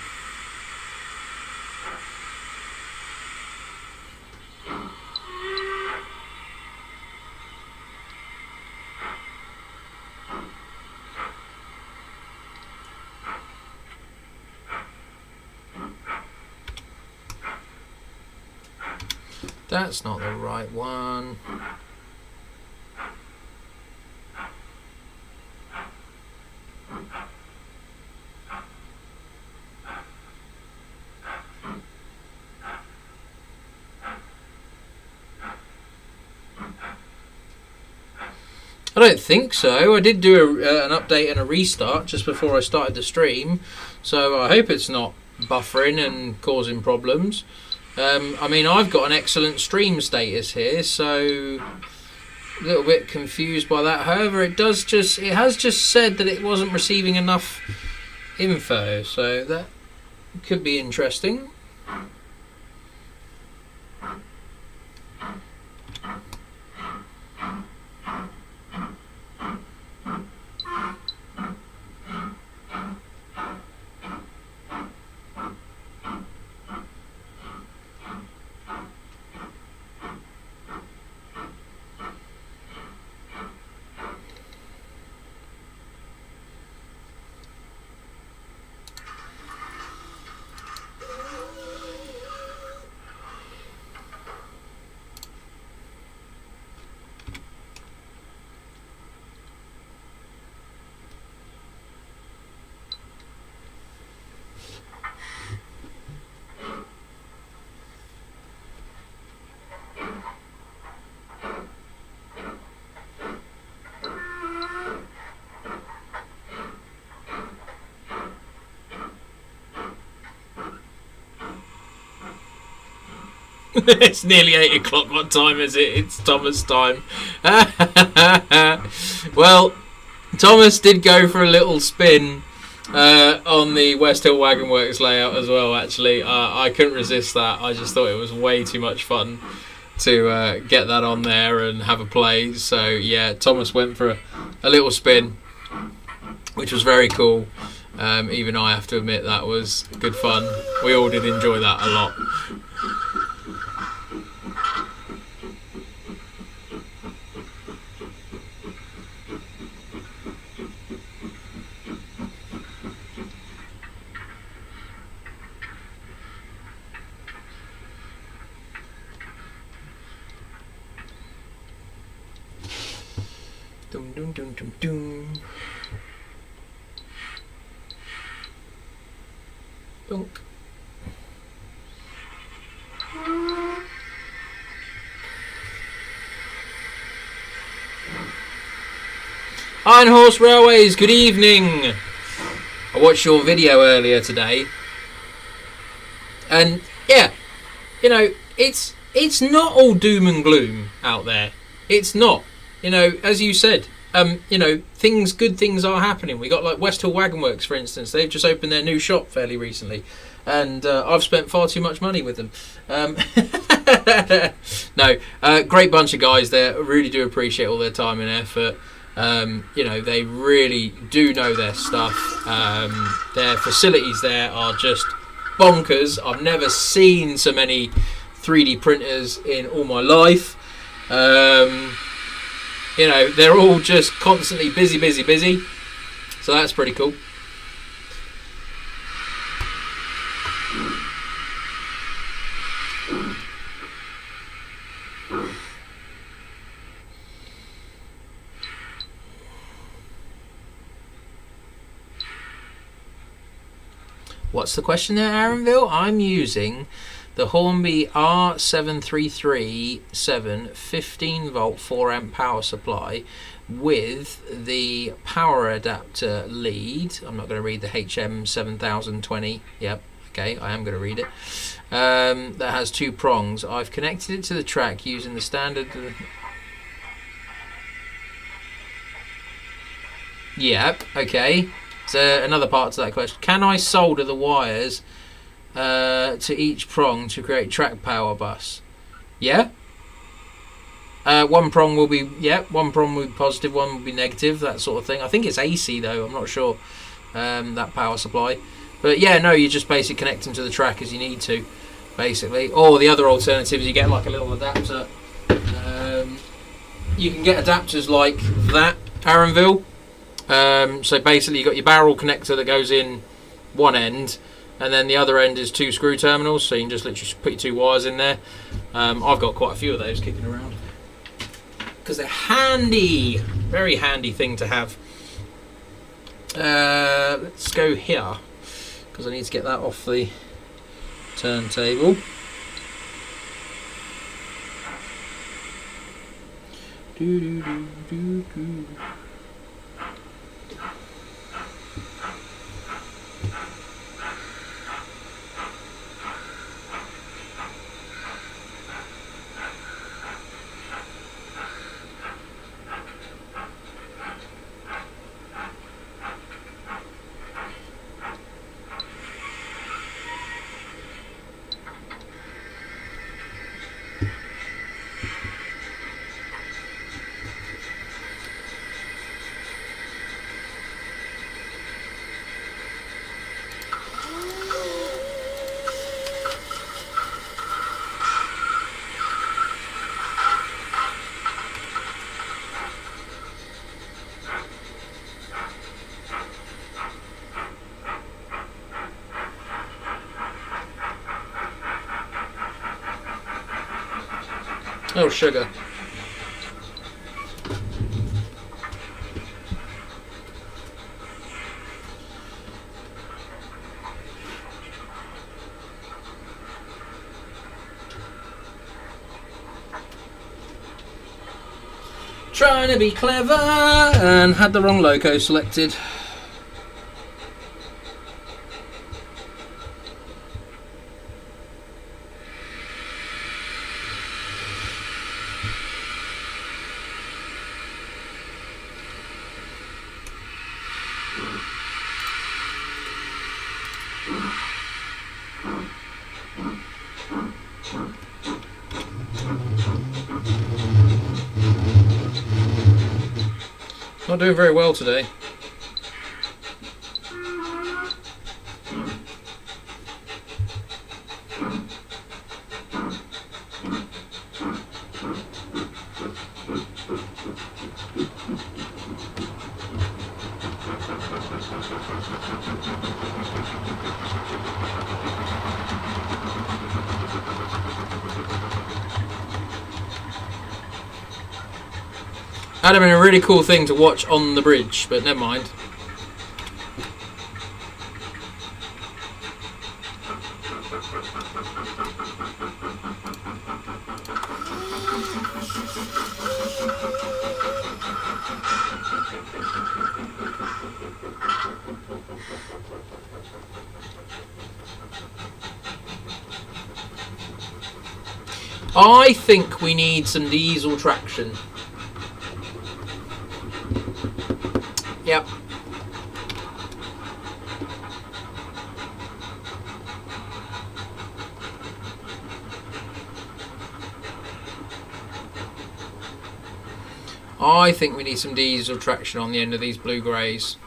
That's not the right one. I don't think so. I did do an update and a restart just before I started the stream, so I hope it's not buffering and causing problems. I mean, I've got an excellent stream status here, so a little bit confused by that. However, it has just said that it wasn't receiving enough info, so that could be interesting. It's nearly 8 o'clock. What time is it? It's Thomas time. Well, Thomas did go for a little spin on the West Hill Wagon Works layout as well, actually. I couldn't resist that. I just thought it was way too much fun to get that on there and have a play. So, yeah, Thomas went for a little spin, which was very cool. Even I have to admit that was good fun. We all did enjoy that a lot. Dum dum dum dum dum. Dunk. Iron Horse Railways, good evening. I watched your video earlier today, and yeah, you know, it's not all doom and gloom out there. It's not. You know, as you said, you know, good things are happening. We got like West Hill Wagon Works, for instance. They've just opened their new shop fairly recently, and I've spent far too much money with them. No, great bunch of guys there. I really do appreciate all their time and effort. You know, they really do know their stuff. Their facilities there are just bonkers. I've never seen so many 3D printers in all my life. You know, they're all just constantly busy. So that's pretty cool. What's the question there, Aaronville? I'm using the Hornby R7337 15 volt 4 amp power supply with the power adapter lead. I'm not going to read the HM7020. Yep, okay, I am going to read it. That has 2 prongs. I've connected it to the track using the standard. Yep, okay. So another part to that question. Can I solder the wires to each prong to create track power bus? Yeah. One prong will be one prong will be positive, one will be negative, that sort of thing. I think it's AC though. I'm not sure that power supply. But yeah, no, you just basically connect them to the track as you need to, basically. Or the other alternative is you get like a little adapter. You can get adapters like that, Aaronville. So basically, you got your barrel connector that goes in one end, and then the other end is 2 screw terminals. So you can just literally put your 2 wires in there. I've got quite a few of those kicking around because they're handy, very handy thing to have. Let's go here because I need to get that off the turntable. Oh, sugar. Trying to be clever and had the wrong loco selected. Not doing very well today. That'd have been a really cool thing to watch on the bridge, but never mind. I think we need some diesel traction. Yep. I think we need some diesel traction on the end of these blue greys.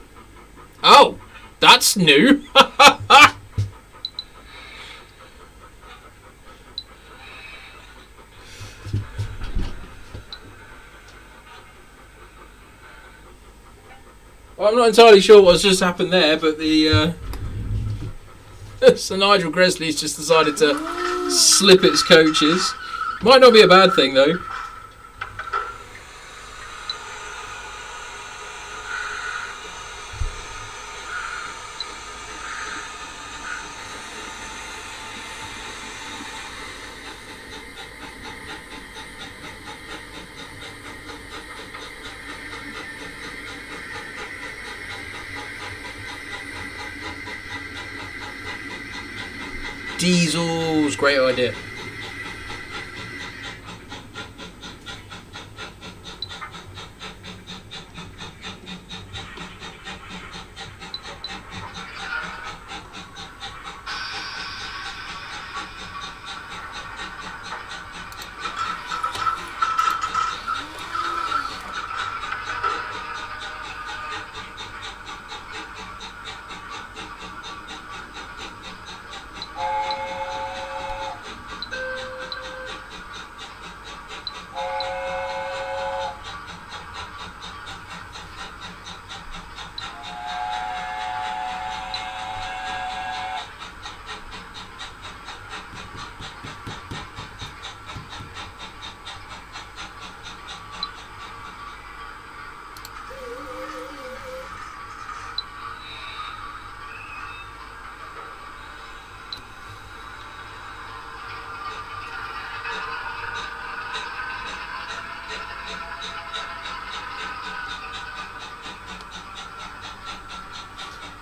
Oh, that's new. Well, I'm not entirely sure what's just happened there, but the Sir Nigel Gresley's just decided to slip its coaches. Might not be a bad thing though. Diesels, great idea.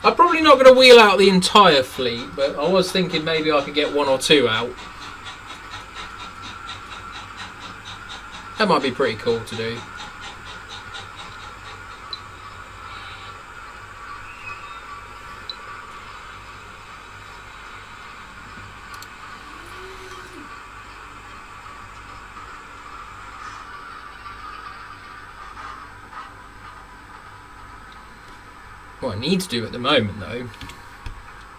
I'm probably not going to wheel out the entire fleet, but I was thinking maybe I could get 1 or 2 out. That might be pretty cool to do. What I need to do at the moment, though,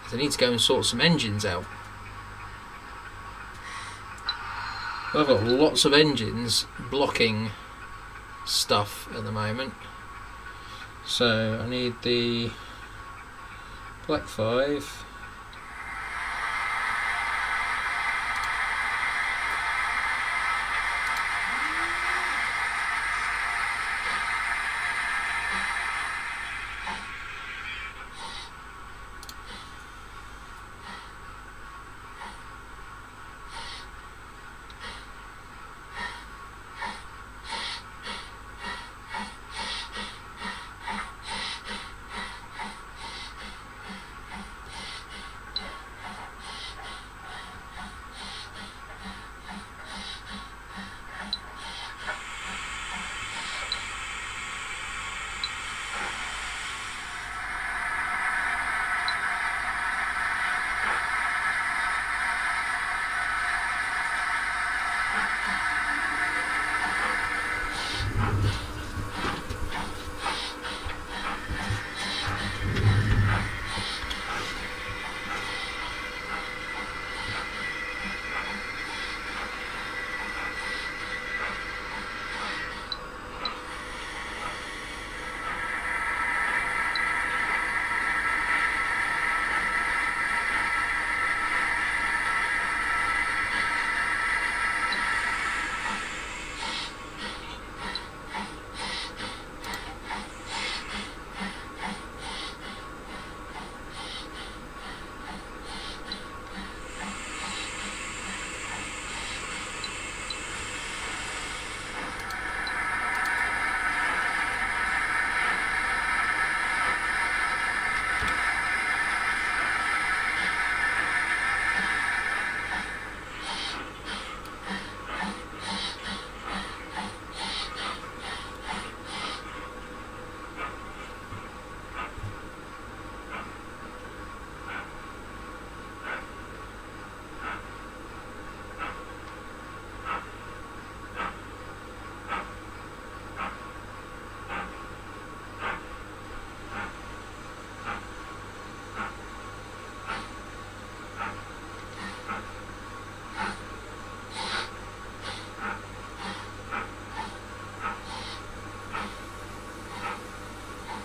is I need to go and sort some engines out. I've got lots of engines blocking stuff at the moment. So I need the Black 5.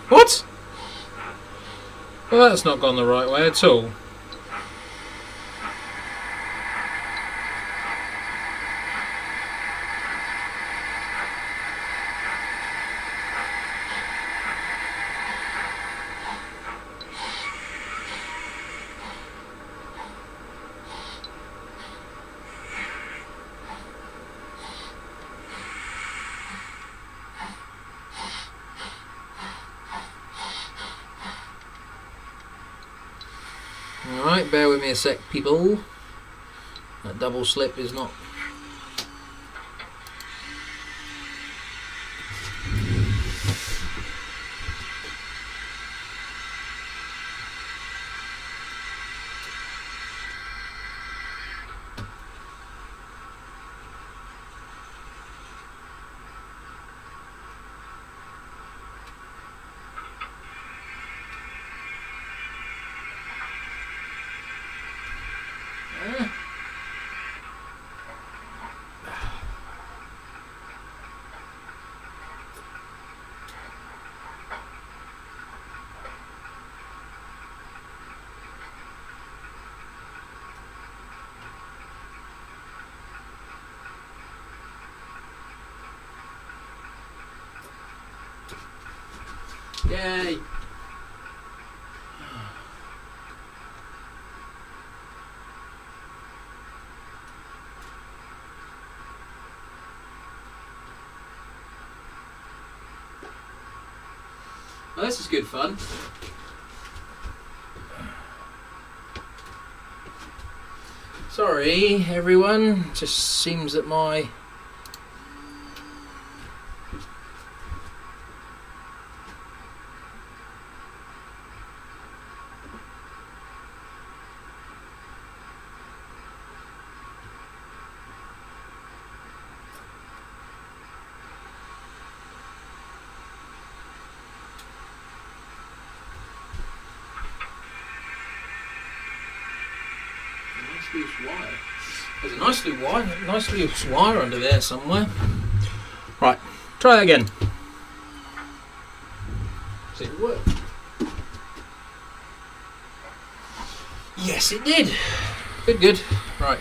What? Well, that's not gone the right way at all. Alright, bear with me a sec, people. That double slip is not... Yay! Well, this is good fun. Sorry everyone, just seems that my wire. There's a nice loose wire under there somewhere. Right, try that again. See if it worked. Yes, it did. Good. Right.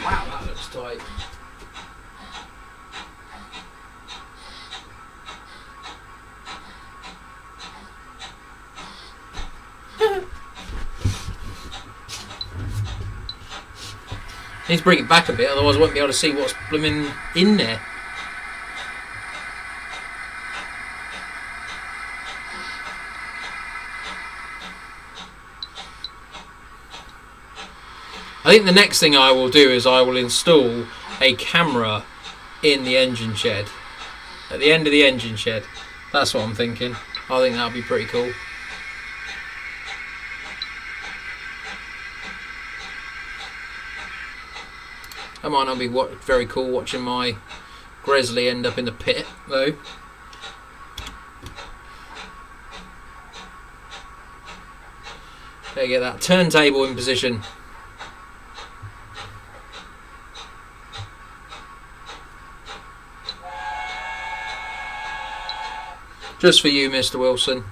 Wow, that looks tight. Need to bring it back a bit, otherwise I won't be able to see what's blooming in there. I think the next thing I will do is I will install a camera in the engine shed. At the end of the engine shed. That's what I'm thinking. I think that'll be pretty cool. That might not be very cool watching my Gresley end up in the pit though. There you get that turntable in position. Just for you, Mr. Wilson.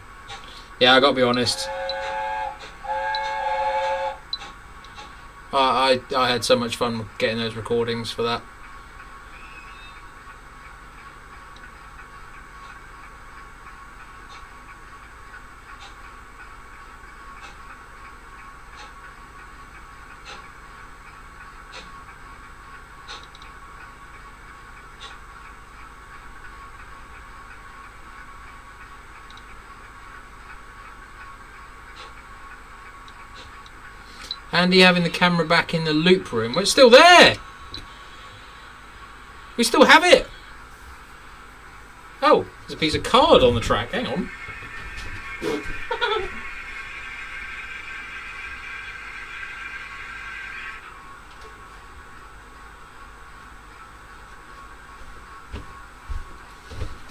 Yeah, I gotta be honest. I had so much fun getting those recordings for that. Handy having the camera back in the loop room. Well, it's still there! We still have it! Oh, there's a piece of card on the track. Hang on.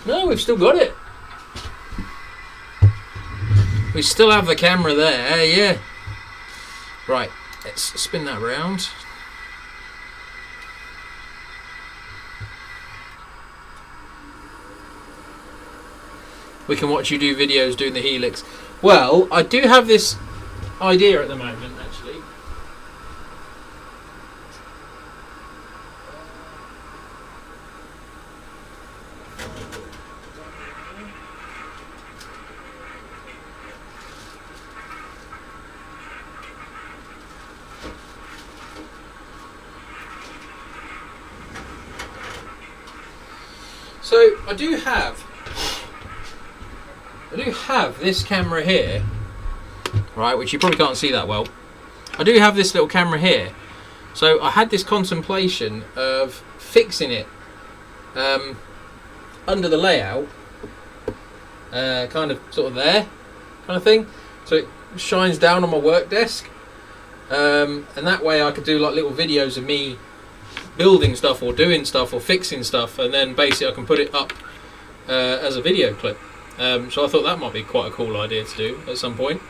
No, we've still got it. We still have the camera there, yeah. Right, let's spin that round. We can watch you do videos doing the helix. Well, I do have this idea at the moment, actually. So I do have this camera here, right, which you probably can't see that well. I do have this little camera here. So I had this contemplation of fixing it under the layout, kind of sort of there, kind of thing. So it shines down on my work desk, and that way I could do like little videos of me building stuff or doing stuff or fixing stuff, and then basically I can put it up as a video clip. So I thought that might be quite a cool idea to do at some point.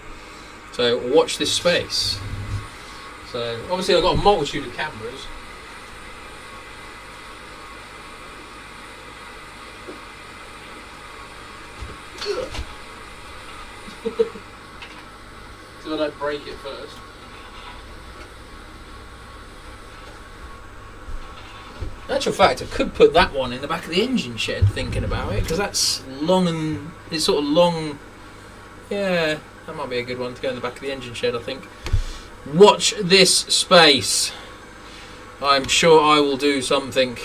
So watch this space. So obviously I've got a multitude of cameras. So I don't break it first. In actual fact, I could put that one in the back of the engine shed, thinking about it, because that's long and it's sort of long. Yeah, that might be a good one to go in the back of the engine shed, I think. Watch this space. I'm sure I will do something.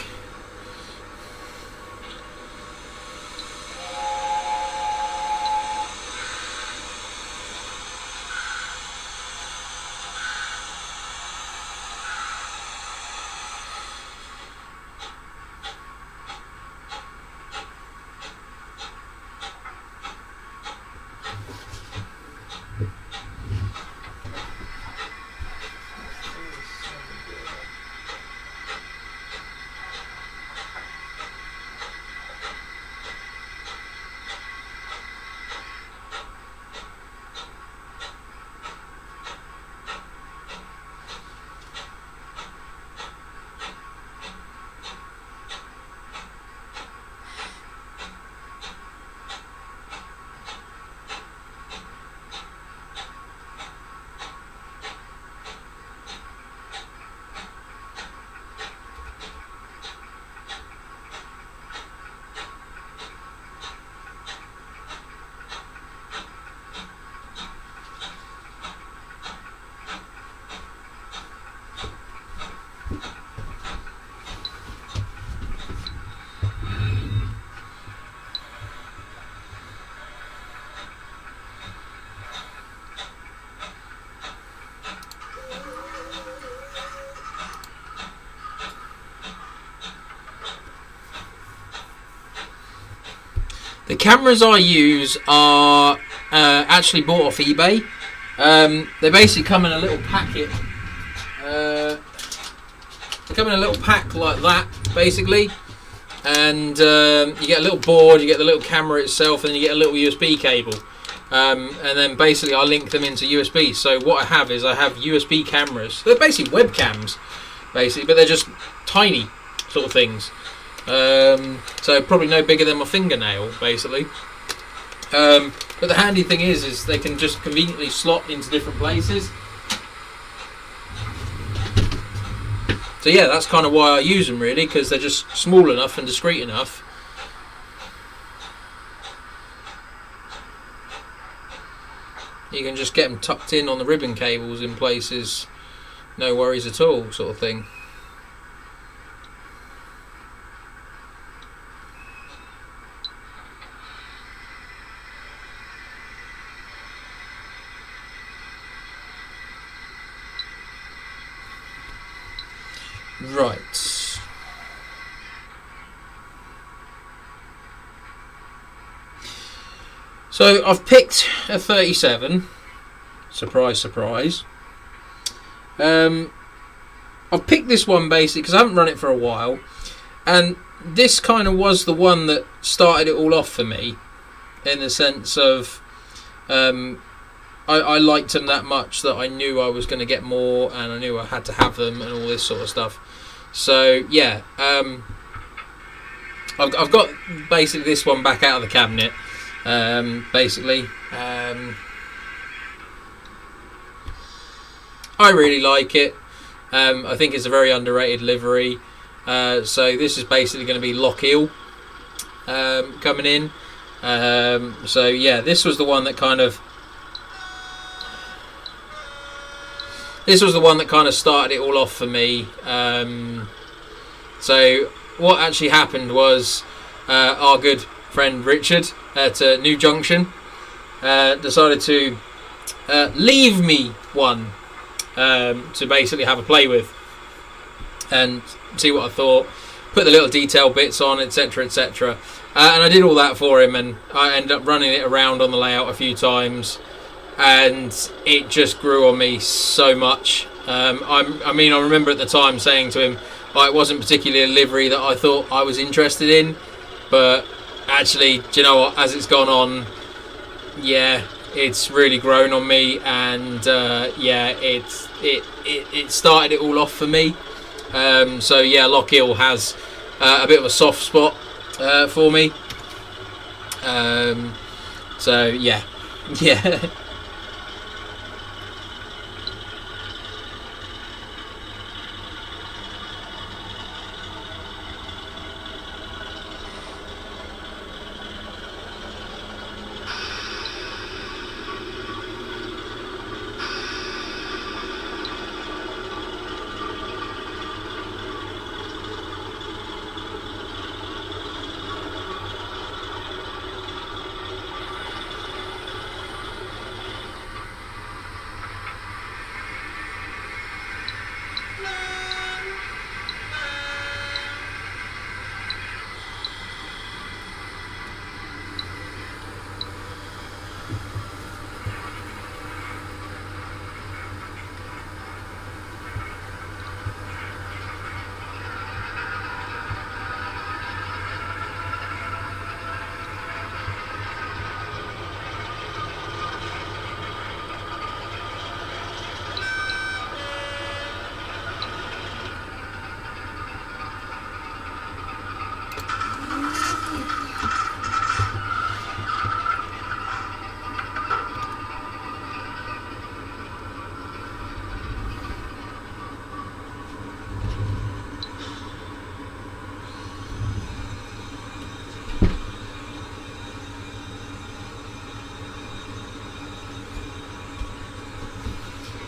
The cameras I use are actually bought off eBay. They basically come in a little packet. They come in a little pack like that, basically. And you get a little board, you get the little camera itself, and then you get a little USB cable. And then basically I link them into USB. So what I have is I have USB cameras. They're basically webcams, basically, but they're just tiny sort of things. So probably no bigger than my fingernail, basically. But the handy thing is they can just conveniently slot into different places. So yeah, that's kind of why I use them, really, because they're just small enough and discreet enough. You can just get them tucked in on the ribbon cables in places, no worries at all, sort of thing. Right. So I've picked a 37. Surprise, surprise. I've picked this one basically because I haven't run it for a while, and this kind of was the one that started it all off for me, in the sense of I liked them that much that I knew I was going to get more, and I knew I had to have them and all this sort of stuff. So yeah, I've got basically this one back out of the cabinet. Basically, I really like it. I think it's a very underrated livery. So this is basically going to be Locomotive coming in. So yeah, this was the one that kind of started it all off for me. So what actually happened was our good friend Richard at New Junction decided to leave me one to basically have a play with and see what I thought, put the little detail bits on, etc, etc, and I did all that for him, and I ended up running it around on the layout a few times, and it just grew on me so much. I mean, I remember at the time saying to him, it wasn't particularly a livery that I thought I was interested in, but actually, do you know what, as it's gone on, yeah, it's really grown on me, and yeah, it started it all off for me. So yeah, Lockhill has a bit of a soft spot for me. So yeah, Yeah.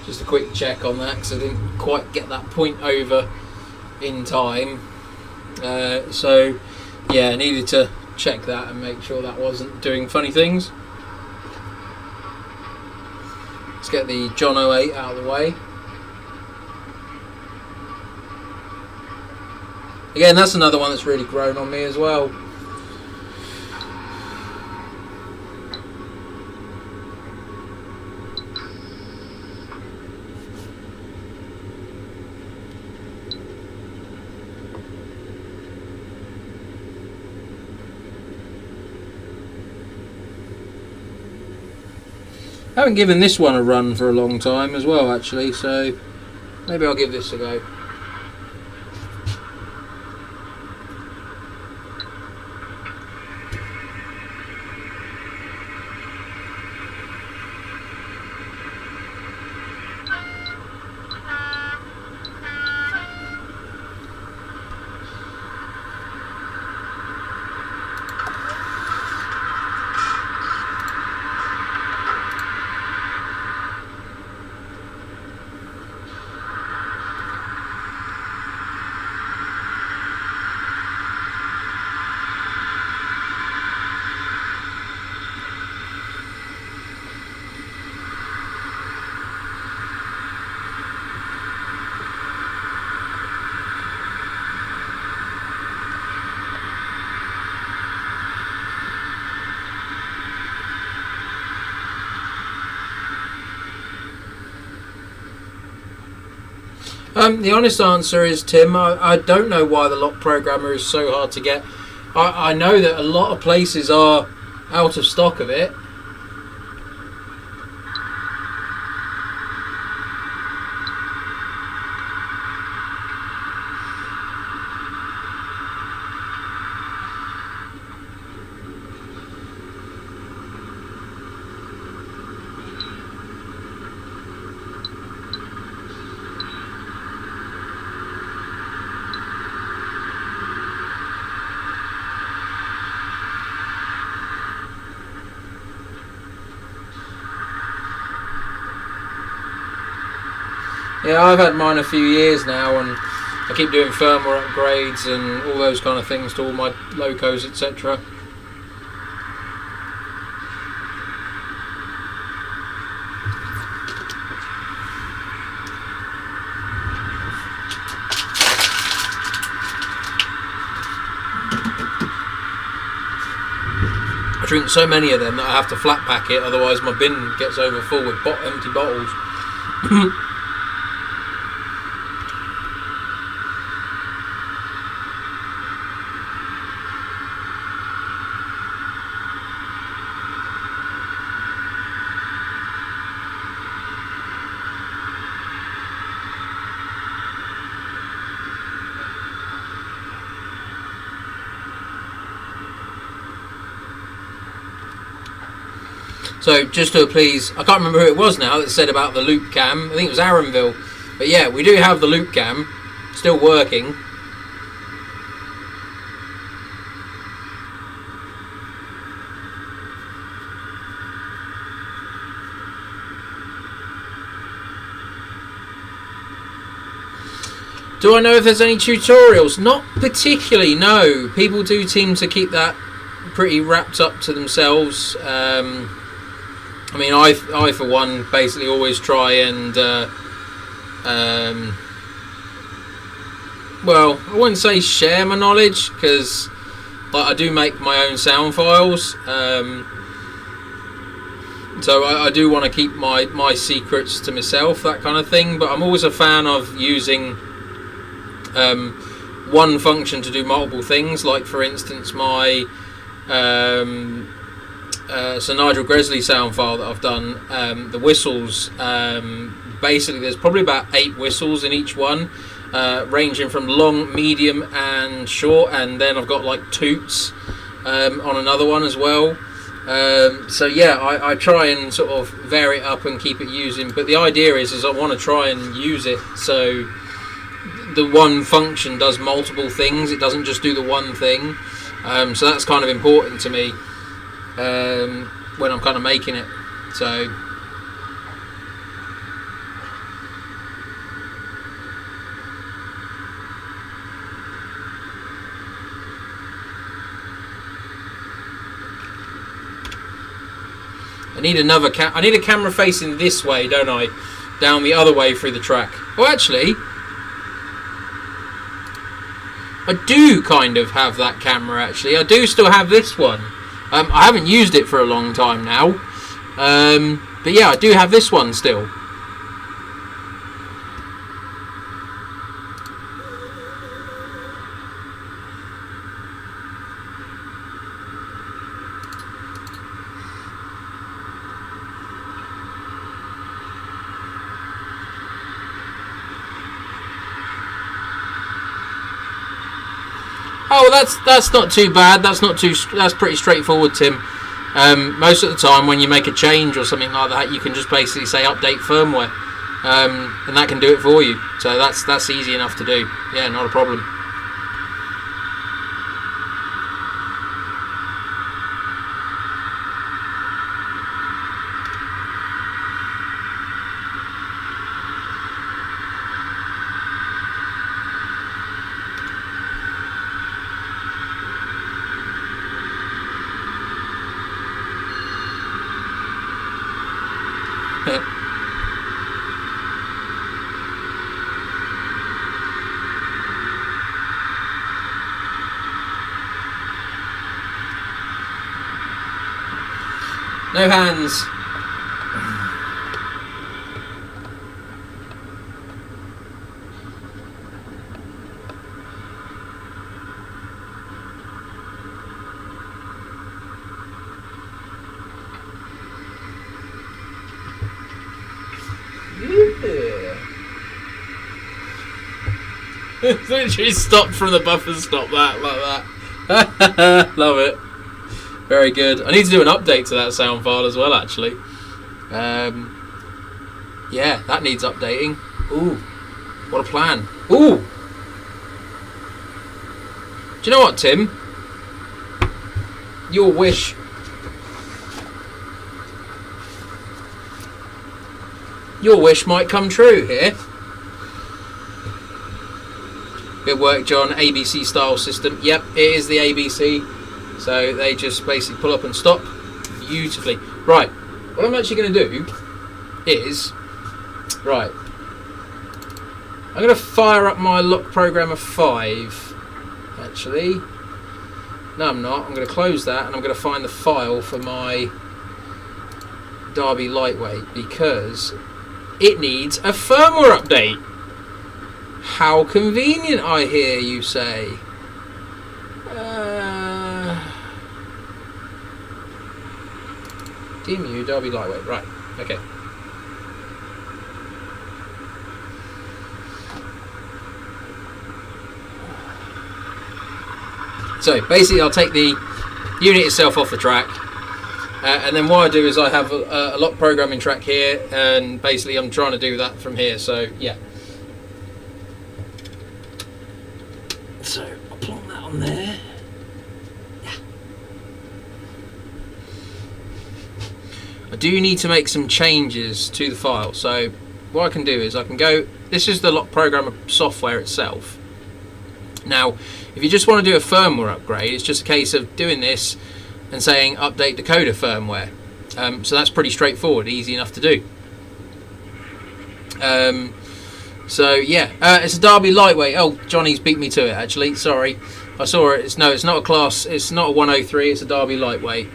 Just a quick check on that because I didn't quite get that point over in time. So yeah, I needed to check that and make sure that wasn't doing funny things. Let's get the John 08 out of the way. Again, that's another one that's really grown on me as well. I haven't given this one a run for a long time as well, actually, so maybe I'll give this a go. The honest answer is, Tim, I don't know why the lock programmer is so hard to get. I know that a lot of places are out of stock of it. Yeah, I've had mine a few years now, and I keep doing firmware upgrades and all those kind of things to all my locos, etc. I drink so many of them that I have to flat pack it, otherwise my bin gets over full with empty bottles. So just to please, I can't remember who it was now that said about the loop cam. I think it was Aaronville. But yeah, we do have the loop cam still working. Do I know if there's any tutorials? Not particularly, no. People do seem to keep that pretty wrapped up to themselves. I mean, I for one, basically always try and, well, I wouldn't say share my knowledge, because I do make my own sound files. So I do want to keep my secrets to myself, that kind of thing. But I'm always a fan of using one function to do multiple things, like for instance my Sir Nigel Gresley sound file that I've done, the whistles, basically there's probably about 8 whistles in each one, ranging from long, medium and short, and then I've got like toots on another one as well. So yeah, I try and sort of vary it up and keep it using, but the idea is I want to try and use it so the one function does multiple things, it doesn't just do the one thing. So that's kind of important to me when I'm kind of making it. So I need another I need a camera facing this way, don't I? Down the other way through the track. Well, actually, I do kind of have that camera, actually. I do still have this one. I haven't used it for a long time now. But yeah, I do have this one still. Oh, that's not too bad. That's pretty straightforward, Tim. Most of the time, when you make a change or something like that, you can just basically say update firmware, and that can do it for you. So that's easy enough to do. Yeah, not a problem. No hands. Yeah. Literally stopped from the buffer stop that like that. Love it. Very good. I need to do an update to that sound file as well, actually. Yeah, that needs updating. Ooh, what a plan. Ooh! Do you know what, Tim? Your wish. Your wish might come true here. Good work, John. ABC style system. Yep, it is the ABC. So they just basically pull up and stop beautifully. Right, what I'm actually going to do is, right, I'm going to fire up my lock programmer 5, actually. No, I'm not. I'm going to close that and I'm going to find the file for my Derby Lightweight because it needs a firmware update. How convenient, I hear you say. DMU Derby Lightweight, right, okay. So basically I'll take the unit itself off the track And then what I do is I have a lock programming track here, and basically I'm trying to do that from here. So yeah. So I'll plonk that on there. Yeah. I do need to make some changes to the file. So what I can do is I can go. This is the lock programmer software itself. Now, if you just want to do a firmware upgrade, it's just a case of doing this and saying update decoder firmware. So that's pretty straightforward, easy enough to do. So yeah, it's a Derby lightweight. Oh, Johnny's beat me to it actually. Sorry, I saw it. It's not a class. It's not a 103. It's a Derby lightweight.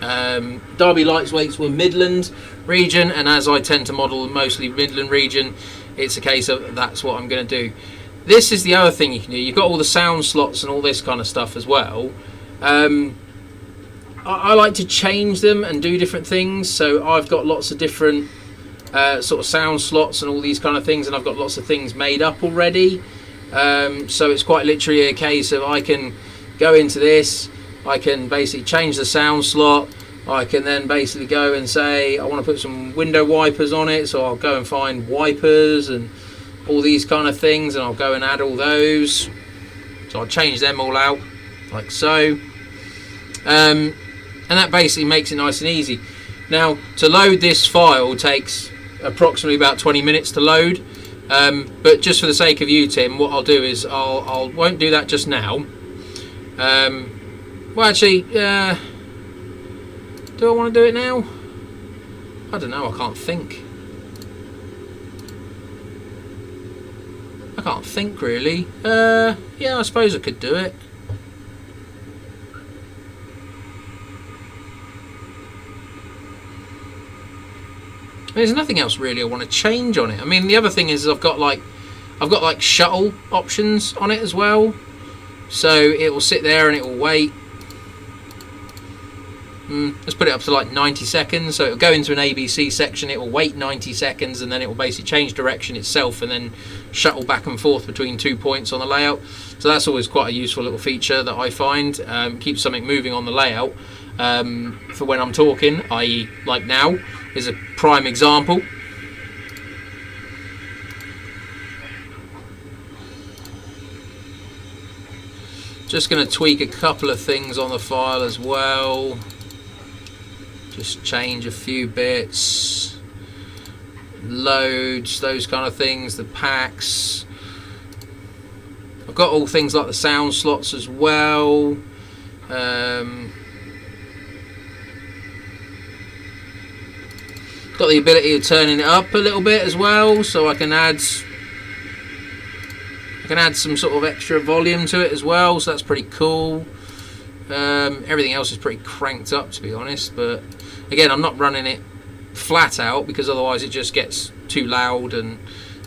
Derby lightweights were Midland region, and as I tend to model mostly Midland region, it's a case of that's what I'm going to do. This is the other thing you can do. You've got all the sound slots and all this kind of stuff as well. I like to change them and do different things. So I've got lots of different sort of sound slots and all these kind of things, and I've got lots of things made up already. So it's quite literally a case of I can go into this, I can basically change the sound slot, I can then basically go and say I want to put some window wipers on it, so I'll go and find wipers and all these kind of things, and I'll go and add all those. So I'll change them all out like so. And that basically makes it nice and easy. Now, to load this file takes approximately about 20 minutes to load. But just for the sake of you, Tim, what I'll do is I won't do that just now. Well, actually, do I want to do it now? I don't know. I can't think. I can't think really. Yeah, I suppose I could do it. There's nothing else really I want to change on it. I mean, the other thing is I've got like shuttle options on it as well, so it will sit there and it will wait. Let's put it up to like 90 seconds, so it will go into an ABC section, it will wait 90 seconds, and then it will basically change direction itself and then shuttle back and forth between 2 points on the layout. So that's always quite a useful little feature that I find. Keeps something moving on the layout for when I'm talking, i.e. like now is a prime example. Just going to tweak a couple of things on the file as well. Just change a few bits. Loads, those kind of things, the packs. I've got all things like the sound slots as well. Got the ability of turning it up a little bit as well, so I can add some sort of extra volume to it as well, so that's pretty cool. Everything else is pretty cranked up, to be honest, but again, I'm not running it flat out because otherwise it just gets too loud and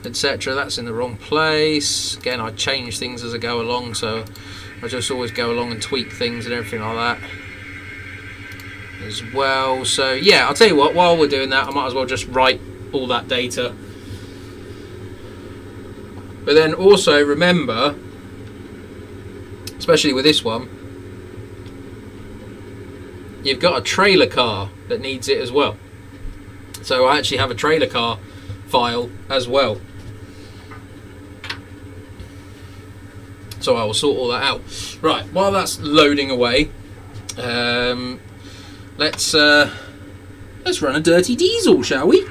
etc. That's in the wrong place. Again, I change things as I go along, so I just always go along and tweak things and everything like that as well. So yeah, I'll tell you what, while we're doing that, I might as well just write all that data. But then also remember, especially with this one, you've got a trailer car that needs it as well. So I actually have a trailer car file as well. So I will sort all that out. Right, while that's loading away, let's run a dirty diesel, shall we?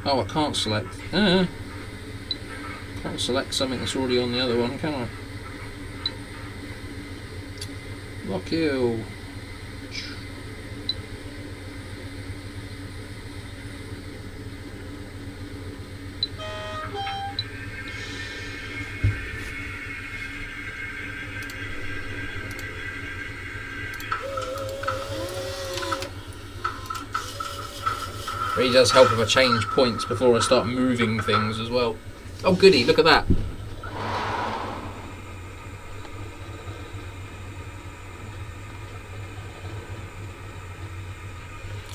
Oh, I can't select. Can't select something that's already on the other one, can I? Lock you. Really does help if I change points before I start moving things as well. Oh goody, look at that.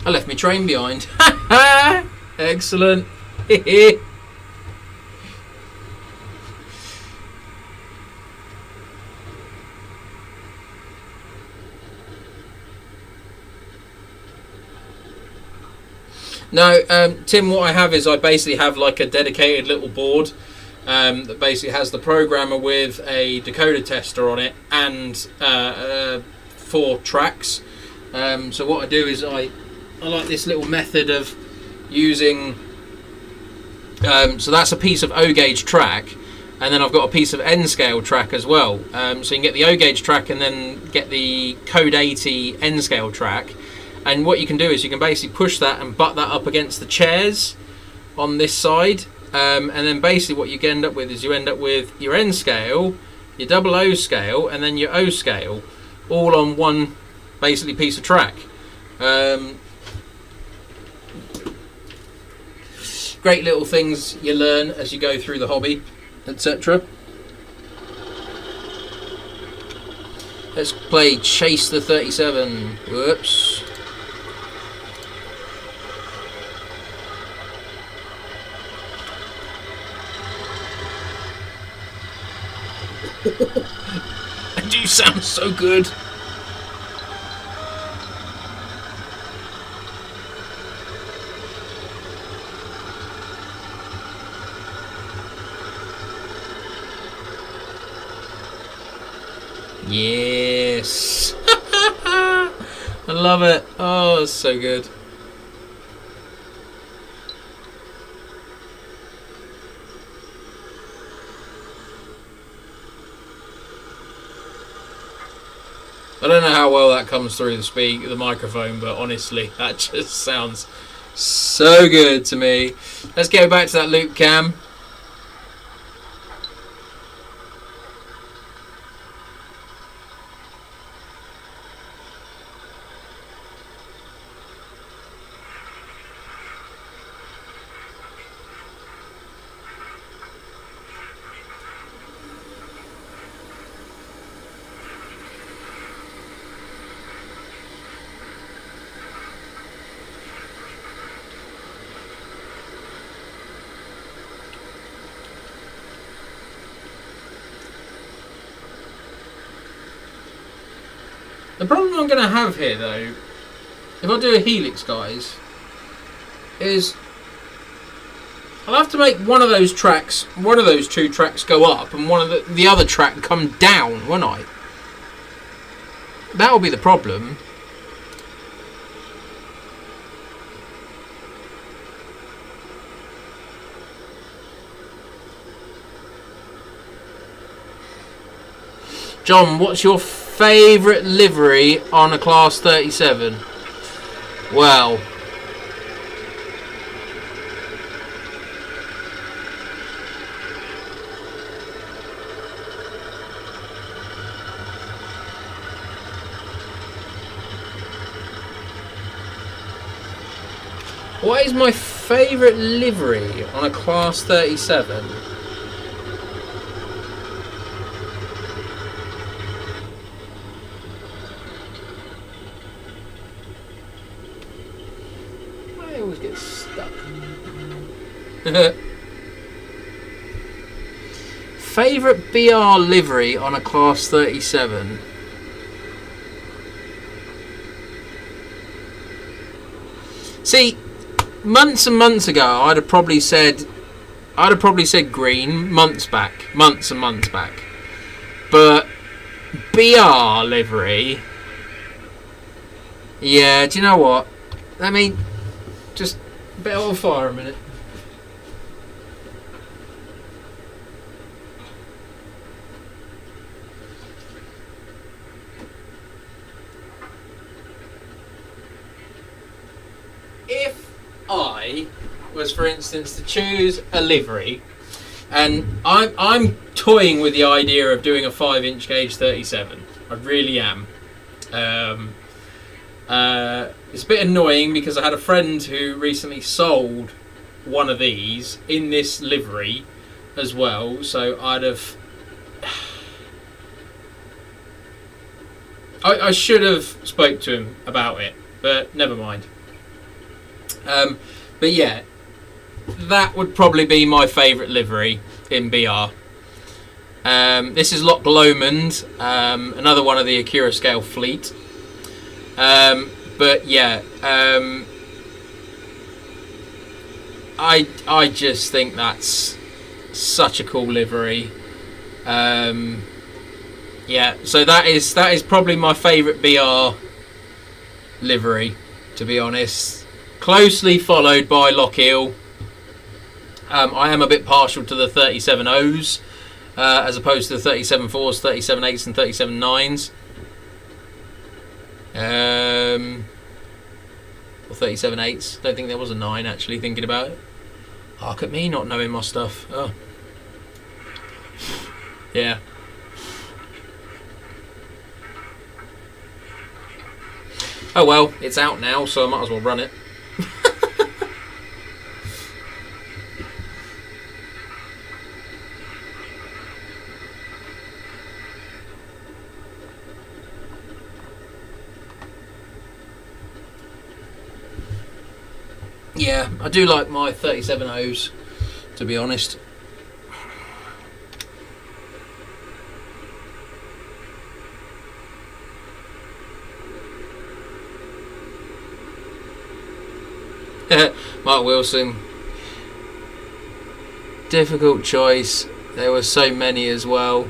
I left my train behind. Excellent. No, Tim, what I have is I basically have like a dedicated little board that basically has the programmer with a decoder tester on it and 4 tracks. So what I do is I like this little method of using... so that's a piece of O gauge track, and then I've got a piece of N scale track as well. So you can get the O gauge track and then get the code 80 N scale track. And what you can do is you can basically push that and butt that up against the chairs on this side. And then basically what you end up with is you end up with your N scale, your double O scale, and then your O scale, all on one basically piece of track. Great little things you learn as you go through the hobby, etc. Let's play Chase the 37. Whoops. I do sound so good. Yes. I love it. Oh, it's so good. I don't know how well that comes through the microphone, but honestly, that just sounds so good to me. Let's go back to that loop cam. The problem I'm going to have here, though, if I do a helix, guys, is I'll have to make one of those tracks, one of those 2 tracks go up, and one of the other track come down, won't I? That'll be the problem. John, what's your favourite livery on a Class 37? Well, what is my favourite livery on a Class 37? I always get stuck. Favourite BR livery on a Class 37? See, months and months ago, I'd have probably said green months and months back. But BR livery, yeah. Do you know what? Let me just a bit on fire a minute. If I was, for instance, to choose a livery, and I'm toying with the idea of doing a 5-inch gauge 37. I really am. It's a bit annoying because I had a friend who recently sold one of these in this livery as well, so I'd have... I should have spoke to him about it, but never mind. But yeah, that would probably be my favourite livery in BR. This is Loch Lomond, another one of the Acura scale fleet. But yeah, I just think that's such a cool livery. Yeah, so that is probably my favourite BR livery, to be honest. Closely followed by Lockheed. I am a bit partial to the 37.0s as opposed to the 37.4s, 37.8s and 37.9s. Or 37.8s. Don't think there was a 9 actually, thinking about it. Hark at me not knowing my stuff. Oh. Yeah. Oh well, it's out now, so I might as well run it. Yeah, I do like my 37.0s, to be honest. Mark Wilson. Difficult choice. There were so many as well.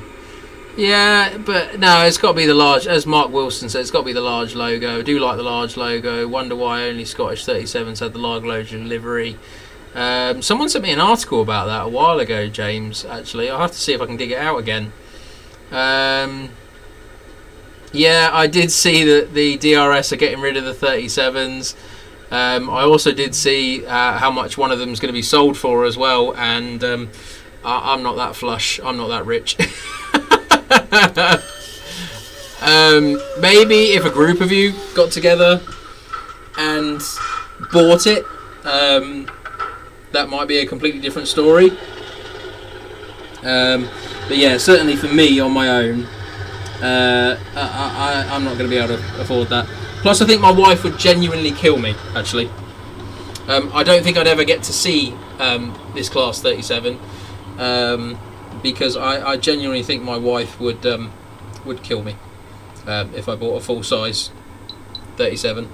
Yeah, but no, it's got to be the large. As Mark Wilson said, it's got to be the large logo. I do like the large logo. Wonder why only Scottish 37s had the large logo livery. Someone sent me an article about that a while ago, James, actually. I'll have to see if I can dig it out again. Yeah, I did see that the DRS are getting rid of the 37s. I also did see how much one of them is going to be sold for as well, and I'm not that flush. I'm not that rich. Maybe if a group of you got together and bought it, that might be a completely different story. But yeah, certainly for me on my own, I'm not going to be able to afford that. Plus, I think my wife would genuinely kill me, actually. I don't think I'd ever get to see this Class 37, because I genuinely think my wife would kill me if I bought a full-size 37.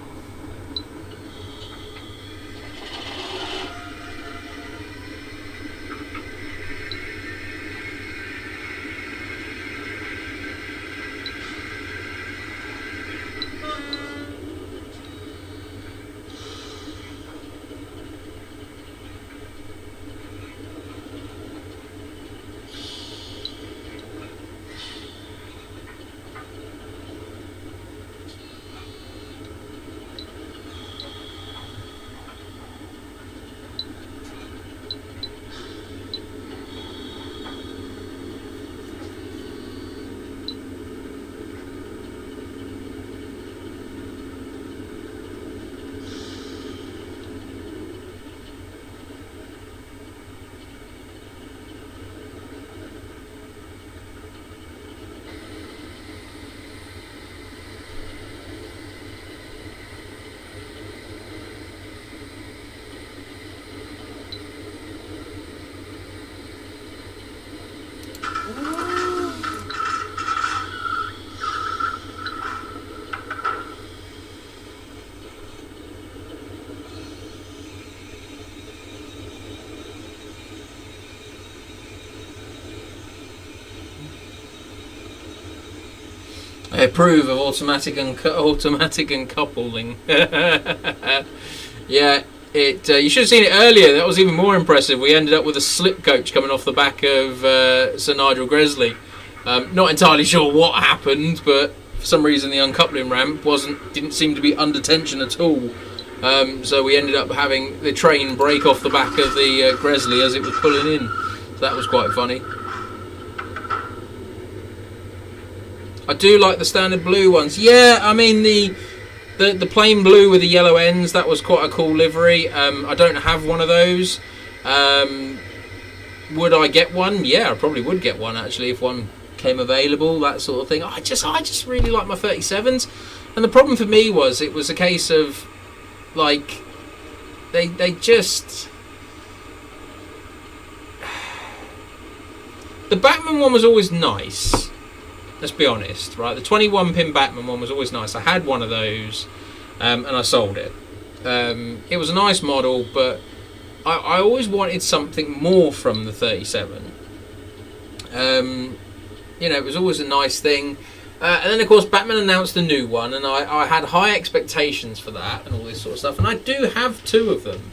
I approve of automatic and coupling. Yeah, you should have seen it earlier. That was even more impressive. We ended up with a slip coach coming off the back of Sir Nigel Gresley. Not entirely sure what happened, but for some reason the uncoupling ramp didn't seem to be under tension at all. So we ended up having the train break off the back of the Gresley as it was pulling in. So that was quite funny. I do like the standard blue ones. Yeah, I mean the plain blue with the yellow ends, that was quite a cool livery. I don't have one of those. Would I get one? Yeah, I probably would get one actually if one came available, that sort of thing. I just really like my 37s. And the problem for me was it was a case of like they just the Batman one was always nice. Let's be honest, right? The 21 pin Batman one was always nice. I had one of those, and I sold it. It was a nice model, but I always wanted something more from the 37. You know, it was always a nice thing. And then, of course, Batman announced a new one, and I had high expectations for that and all this sort of stuff. And I do have two of them.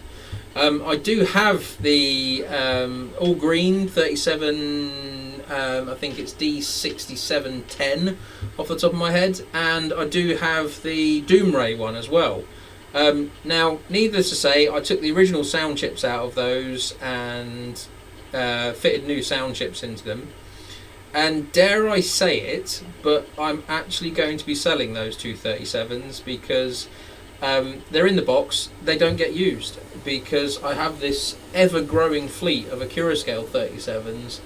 I do have the all green 37, I think it's D6710 off the top of my head, and I do have the Doomray one as well. Now, needless to say, I took the original sound chips out of those and fitted new sound chips into them. And dare I say it, but I'm actually going to be selling those two 37s because they're in the box. They don't get used because I have this ever-growing fleet of Acura scale 37s,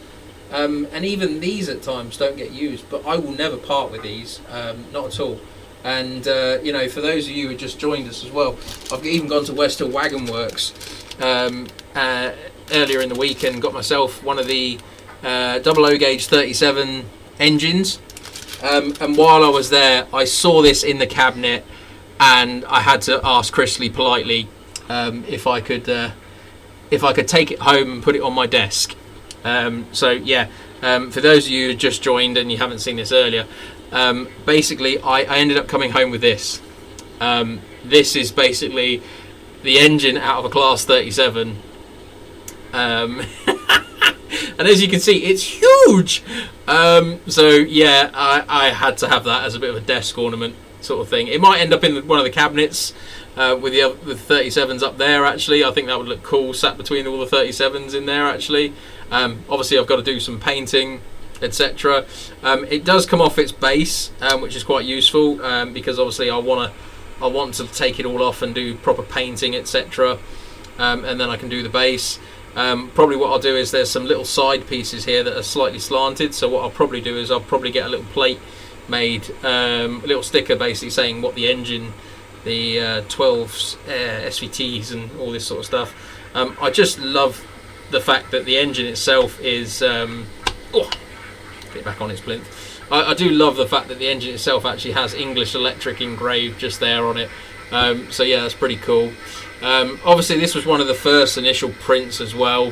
and even these at times don't get used. But I will never part with these, not at all. And you know, for those of you who just joined us as well, I've even gone to West Hill Wagon Works earlier in the week and got myself one of the double O gauge 37 engines, and while I was there I saw this in the cabinet and I had to ask Chrisley politely if I could take it home and put it on my desk. So yeah, for those of you who just joined and you haven't seen this earlier, basically I ended up coming home with this. This is basically the engine out of a class 37. And as you can see, it's huge. So yeah, I had to have that as a bit of a desk ornament sort of thing. It might end up in one of the cabinets with the 37s up there. Actually, I think that would look cool, sat between all the 37s in there. Actually, obviously I've got to do some painting, etc. It does come off its base, which is quite useful because obviously I want to take it all off and do proper painting, etc. And then I can do the base. Probably what I'll do is there's some little side pieces here that are slightly slanted, so what I'll probably do is I'll probably get a little plate made, a little sticker basically saying what the engine, the 12s, SVTs and all this sort of stuff. I just love the fact that the engine itself is get back on its plinth. I do love the fact that the engine itself actually has English Electric engraved just there on it. So yeah, that's pretty cool. Obviously this was one of the first initial prints as well,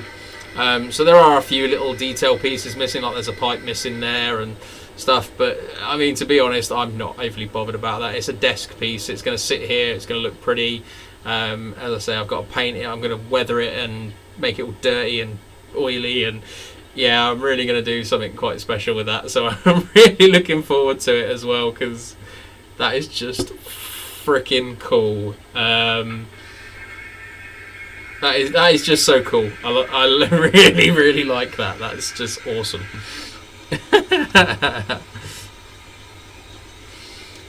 so there are a few little detail pieces missing, like there's a pipe missing there and stuff, but I mean, to be honest, I'm not overly bothered about that. It's a desk piece, it's going to sit here, it's going to look pretty. As I say, I've got to paint it, I'm going to weather it and make it all dirty and oily, and yeah, I'm really going to do something quite special with that, so I'm really looking forward to it as well, because that is just freaking cool. That is just so cool. I really, really like that. That's just awesome.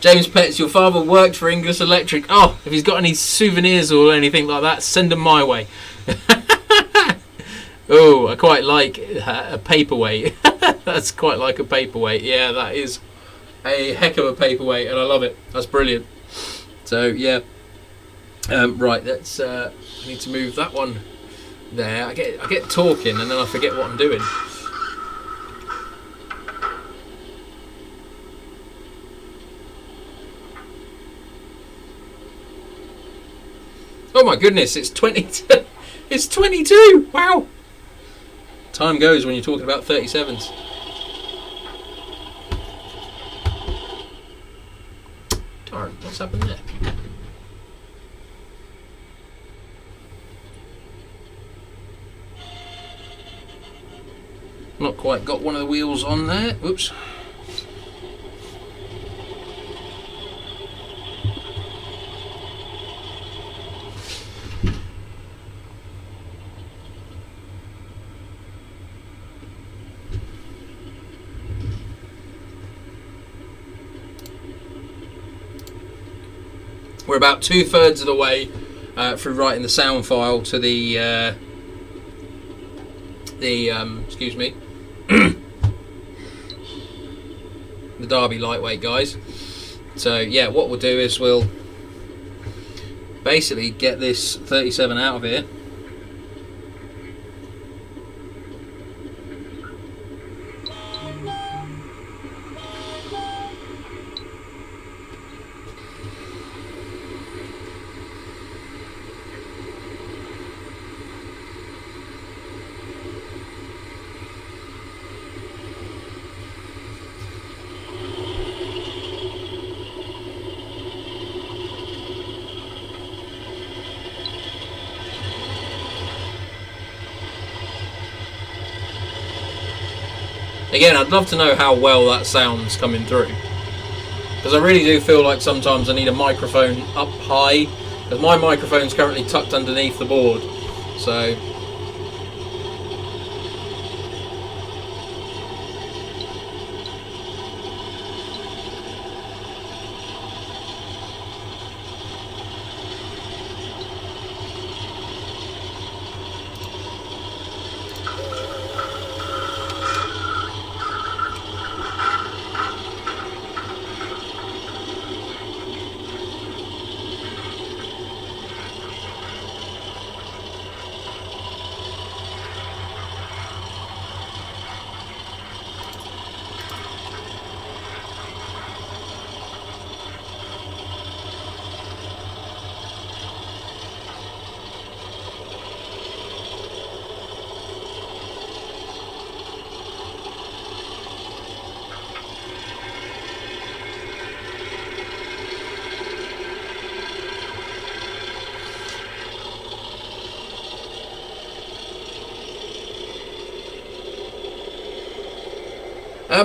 James Petts, your father worked for English Electric. Oh, if he's got any souvenirs or anything like that, send them my way. Oh, I quite like a paperweight. That's quite like a paperweight. Yeah, that is a heck of a paperweight, and I love it. That's brilliant. So yeah, right. Let's. I need to move that one there. I get talking and then I forget what I'm doing. Oh my goodness, it's 22. It's 22. Wow. Time goes when you're talking about 37s. Darn, what's happened there? Not quite got one of the wheels on there. Whoops. We're about 2/3 of the way through writing the sound file to the excuse me, the Derby lightweight, guys. So yeah, what we'll do is we'll basically get this 37 out of here. Again, I'd love to know how well that sounds coming through, because I really do feel like sometimes I need a microphone up high, because my microphone's currently tucked underneath the board. So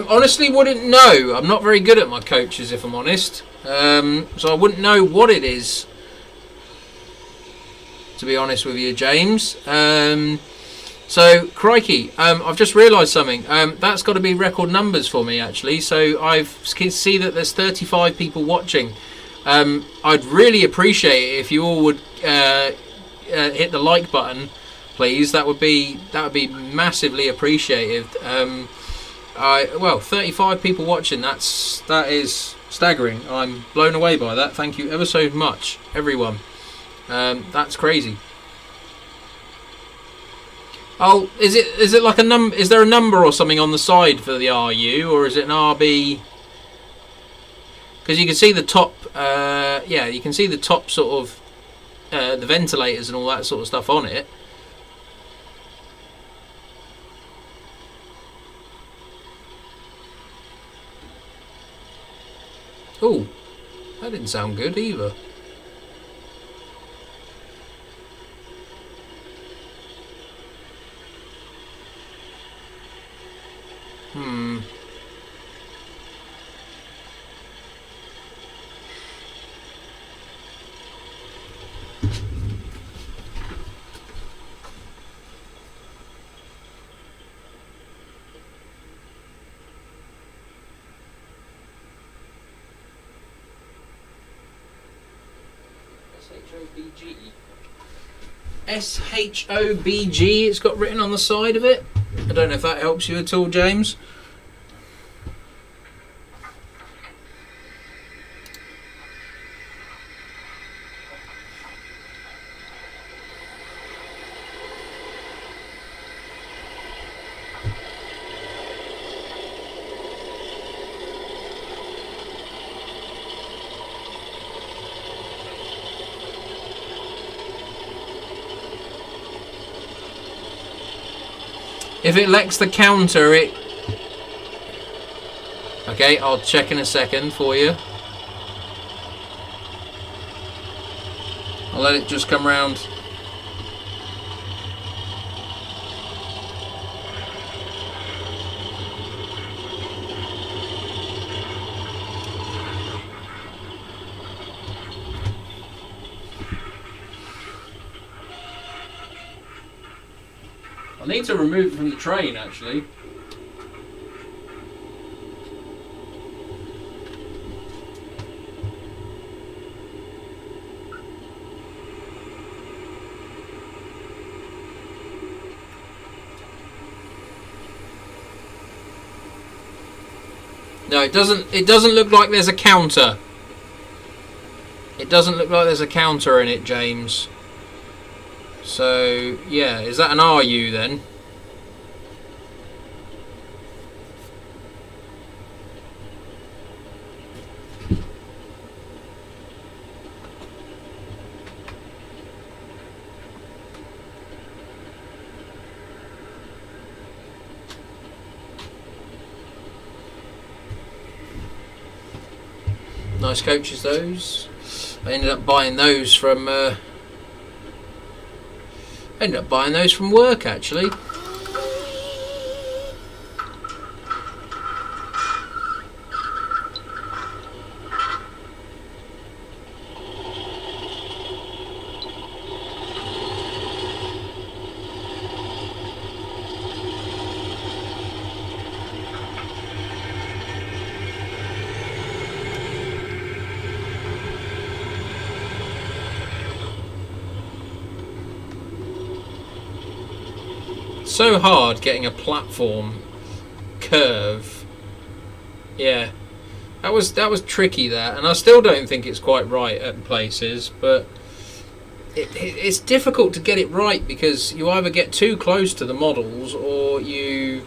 honestly, wouldn't know. I'm not very good at my coaches, if I'm honest. So I wouldn't know what it is, to be honest with you, James. So, crikey, I've just realised something. That's got to be record numbers for me, actually. So I can see that there's 35 people watching. I'd really appreciate it if you all would hit the like button, please. That would be massively appreciated. Well, 35 people watching. That is staggering. I'm blown away by that. Thank you ever so much, everyone. That's crazy. Oh, is it like a number? Is there a number or something on the side for the RU, or is it an RB? Because you can see the top. Yeah, you can see the top sort of the ventilators and all that sort of stuff on it. Oh, that didn't sound good either. SHOBG, it's got written on the side of it. I don't know if that helps you at all, James. If it elects the counter, it... Okay, I'll check in a second for you. I'll let it just come round. I need to remove it from the train, actually. No, it doesn't. It doesn't look like there's a counter. It doesn't look like there's a counter in it, James. So, yeah, is that an RU then? Nice coaches, those. I ended up buying those from work, actually. so hard getting a platform curve. Yeah, that was tricky, that, and I still don't think it's quite right at places, but it's difficult to get it right because you either get too close to the models or you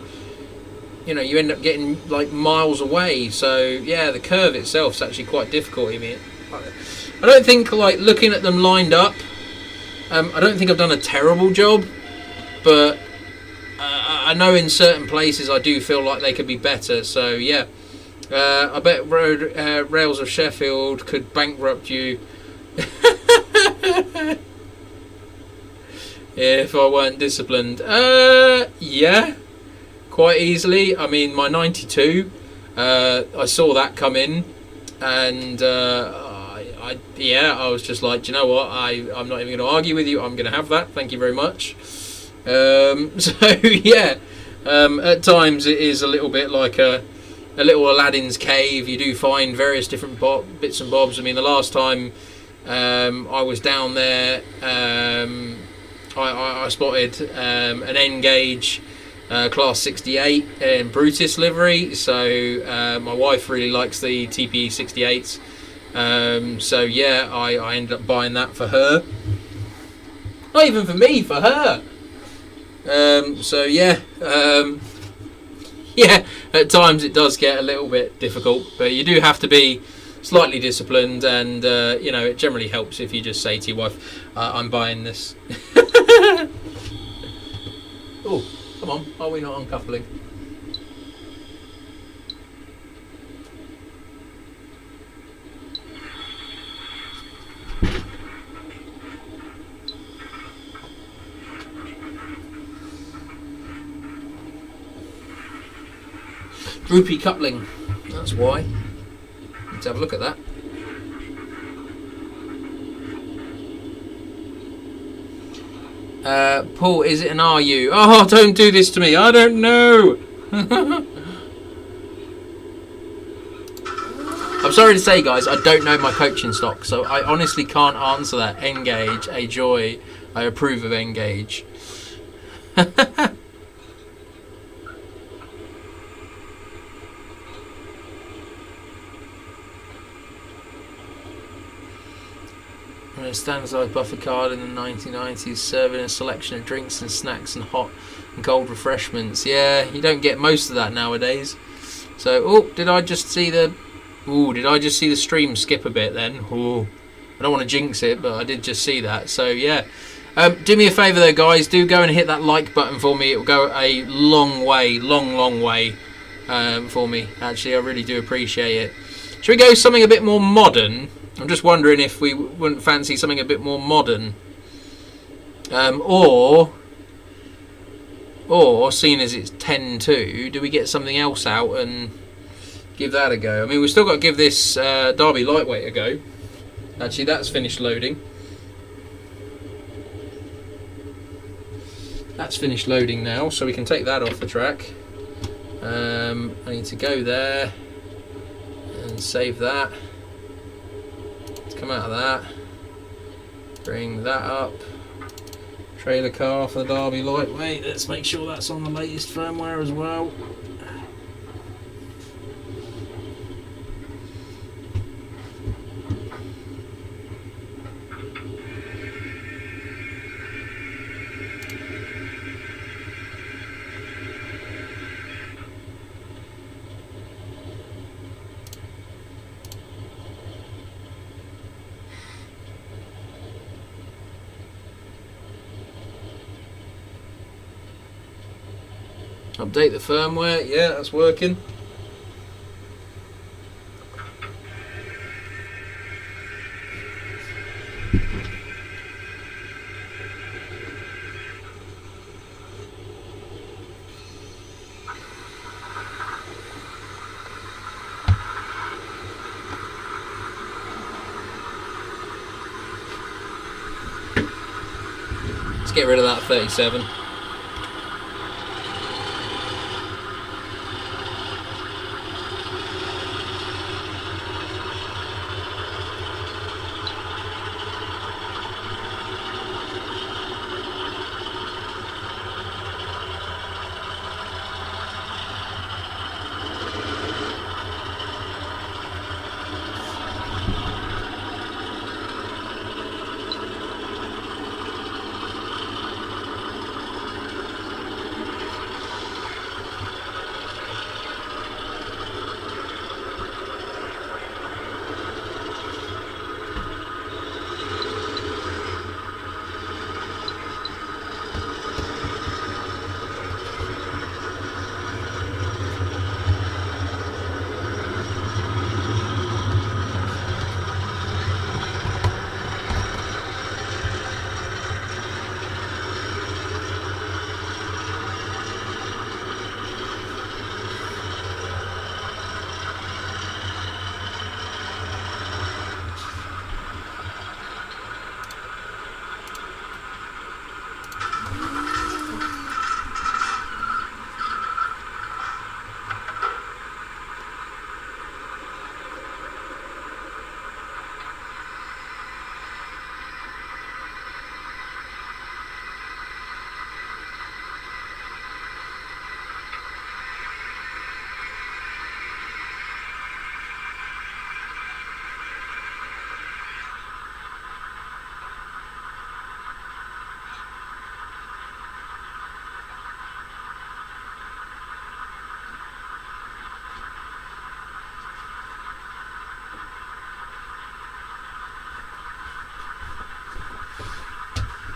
end up getting like miles away. So yeah, the curve itself is actually quite difficult. I mean, I don't think, like, looking at them lined up, I don't think I've done a terrible job, but I know in certain places I do feel like they could be better. So yeah, I bet Rails of Sheffield could bankrupt you if I weren't disciplined. Yeah, quite easily. I mean, my 92, I saw that come in, and I was just like, do you know what? I'm not even going to argue with you. I'm going to have that. Thank you very much. So yeah, at times it is a little bit like a little Aladdin's cave. You do find various different bits and bobs. I mean, the last time I was down there, I spotted an N-gauge Class 68 in Brutus livery. So my wife really likes the TPE 68s. So yeah, I ended up buying that for her. Not even for me, for her. So yeah, yeah, at times it does get a little bit difficult, but you do have to be slightly disciplined, and it generally helps if you just say to your wife, I'm buying this. Oh, come on, are we not uncoupling? Droopy coupling, that's why. Let's have a look at that. Paul, is it an RU? Oh, don't do this to me. I don't know. I'm sorry to say, guys, I don't know my coaching stock, so I honestly can't answer that. Engage, a joy. I approve of Engage. Standardized buffet card in the 1990s, serving a selection of drinks and snacks and hot and cold refreshments. Yeah, you don't get most of that nowadays. So, oh, did I just see the stream skip a bit then? Oh, I don't want to jinx it, but I did just see that. So yeah, do me a favour though, guys. Do go and hit that like button for me. It will go a long way, long way for me. Actually, I really do appreciate it. Should we go something a bit more modern? I'm just wondering if we wouldn't fancy something a bit more modern, or seeing as it's 10-2, do we get something else out and give that a go? I mean, we've still got to give this Derby Lightweight a go. Actually, that's finished loading. That's finished loading now, so we can take that off the track. I need to go there and save that. Come out of that, bring that up, trailer car for the Derby Lightweight. Let's make sure that's on the latest firmware as well. Update the firmware, yeah, that's working. Let's get rid of that 37.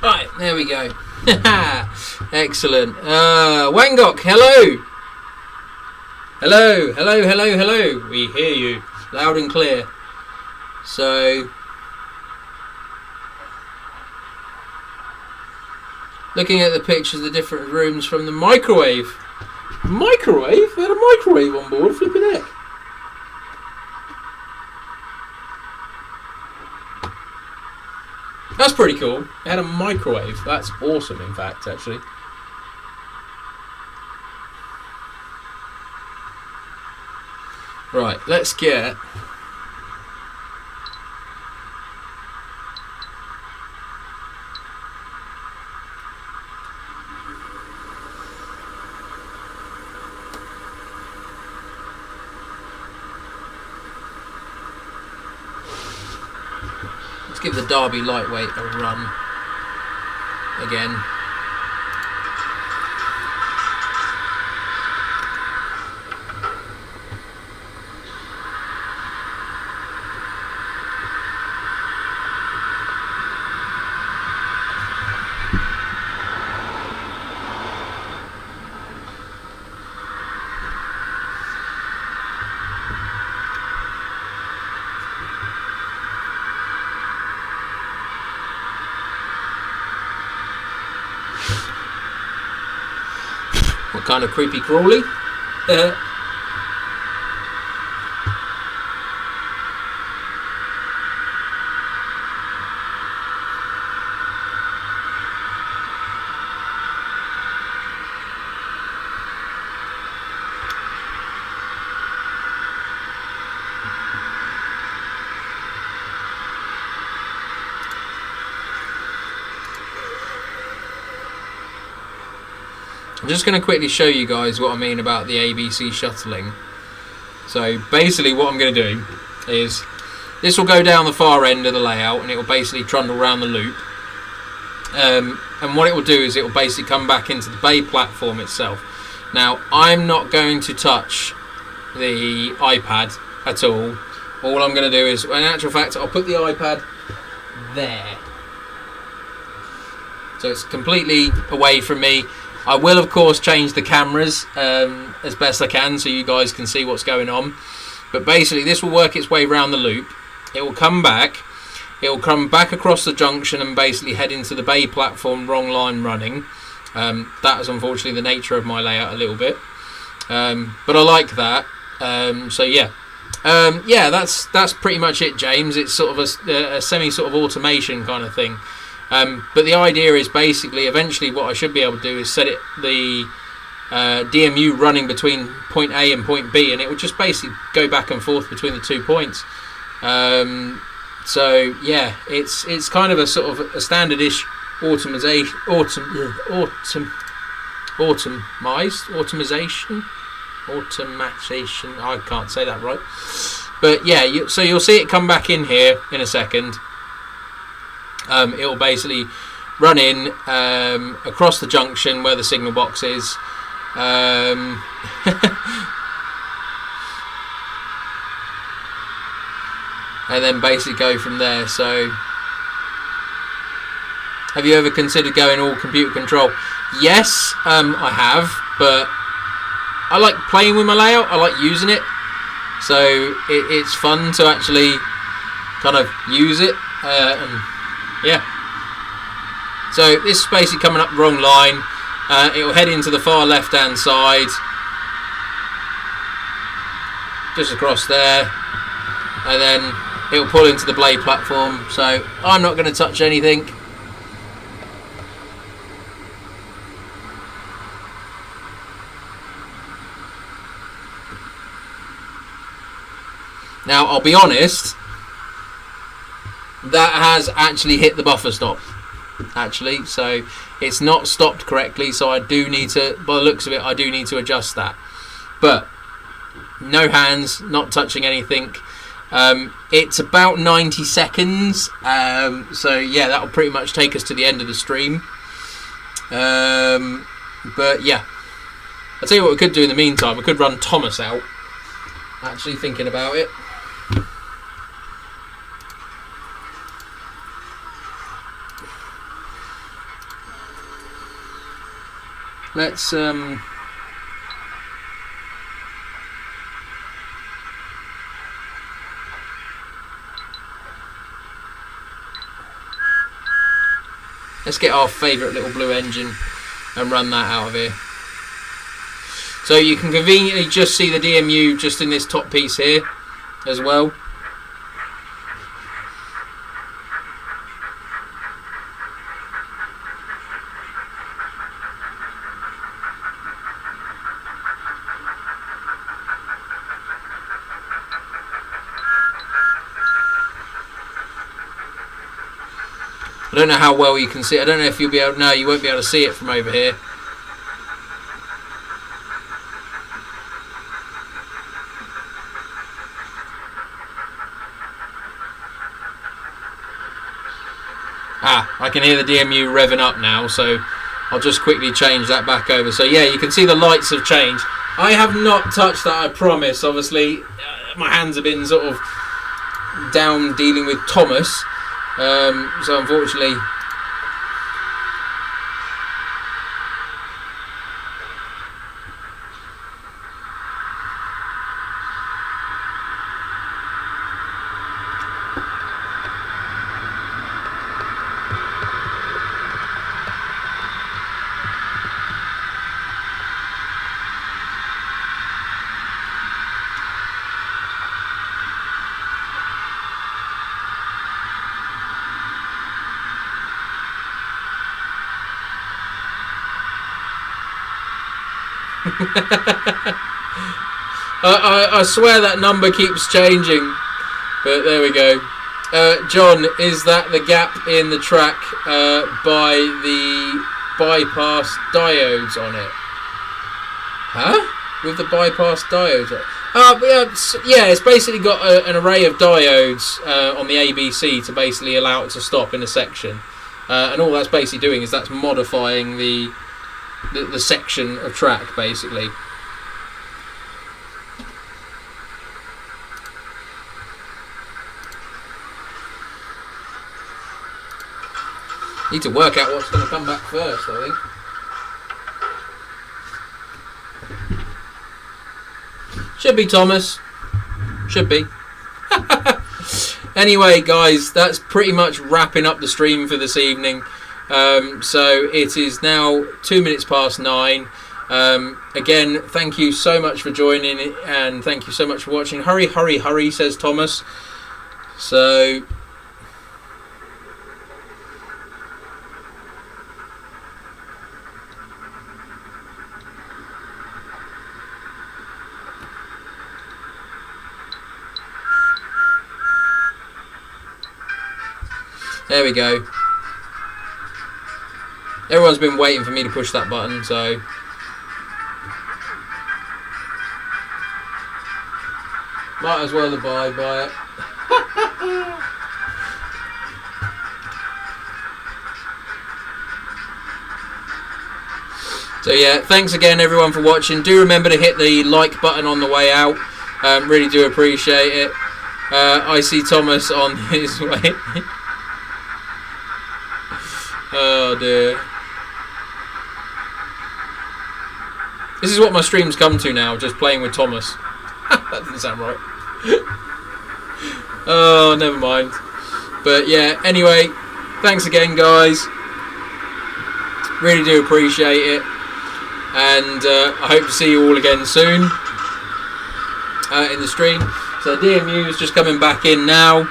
Right, there we go. Excellent. Wangok, hello. Hello, hello, hello, hello. We hear you loud and clear. So, looking at the pictures of the different rooms from the microwave. Microwave? They had a microwave on board, flipping heck. That's pretty cool. It had a microwave. That's awesome, in fact, actually. Right, let's get... Let's give the Derby lightweight a run again. What kind of creepy crawly? I'm just going to quickly show you guys what I mean about the ABC shuttling. So basically what I'm going to do is this will go down the far end of the layout and it will basically trundle around the loop. And what it will do is it will basically come back into the bay platform itself. Now I'm not going to touch the iPad at all. All I'm going to do is, in actual fact, I'll put the iPad there. So it's completely away from me. I will, of course, change the cameras as best I can so you guys can see what's going on. But basically, this will work its way around the loop. It will come back. It will come back across the junction and basically head into the bay platform, wrong line running. That is unfortunately the nature of my layout a little bit. But I like that. So yeah. Yeah, that's pretty much it, James. It's sort of a semi sort of automation kind of thing. But the idea is basically eventually what I should be able to do is set it the DMU running between point A and point B, and it would just basically go back and forth between the 2 points. So yeah, it's kind of a sort of a standard-ish automation. I can't say that right. But yeah, so you'll see it come back in here in a second. It will basically run in across the junction where the signal box is. And then basically go from there. So have you ever considered going all computer control? Yes, I have, but I like playing with my layout. I like using it. So it's fun to actually kind of use it. And yeah. So this is basically coming up the wrong line. It will head into the far left hand side. Just across there. And then it will pull into the blade platform. So I'm not going to touch anything. Now I'll be honest, that has actually hit the buffer stop, actually, so it's not stopped correctly, so I do need to, by the looks of it, I do need to adjust that. But no hands, not touching anything. It's about 90 seconds, so yeah, that'll pretty much take us to the end of the stream. But yeah, I'll tell you what we could do in the meantime. We could run Thomas out, actually thinking about it. let's get our favourite little blue engine and run that out of here. So you can conveniently just see the DMU just in this top piece here as well. I don't know how well you can see it. I don't know if you'll be able... No, you won't be able to see it from over here. I can hear the DMU revving up now, so I'll just quickly change that back over. So yeah, you can see the lights have changed. I have not touched that, I promise. Obviously, my hands have been sort of down dealing with Thomas. So unfortunately... I swear that number keeps changing, but there we go. John, is that the gap in the track by the bypass diodes on it? Huh? With the bypass diodes on it? Yeah, it's basically got an array of diodes on the ABC to basically allow it to stop in a section. And all that's basically doing is that's modifying the section of track, basically. Need to work out what's going to come back first, I think. Should be Thomas. Should be. Anyway, guys, that's pretty much wrapping up the stream for this evening. So it is now 9:02. Again, thank you so much for joining, and thank you so much for watching. Hurry, hurry, hurry, says Thomas. So... there we go. Everyone's been waiting for me to push that button, so... might as well abide by it. So yeah, thanks again everyone for watching. Do remember to hit the like button on the way out. Really do appreciate it. I see Thomas on his way. Oh dear. This is what my streams come to now, just playing with Thomas. That didn't sound right. Oh, never mind. But yeah, anyway, thanks again guys. Really do appreciate it. And I hope to see you all again soon in the stream. So DMU is just coming back in now.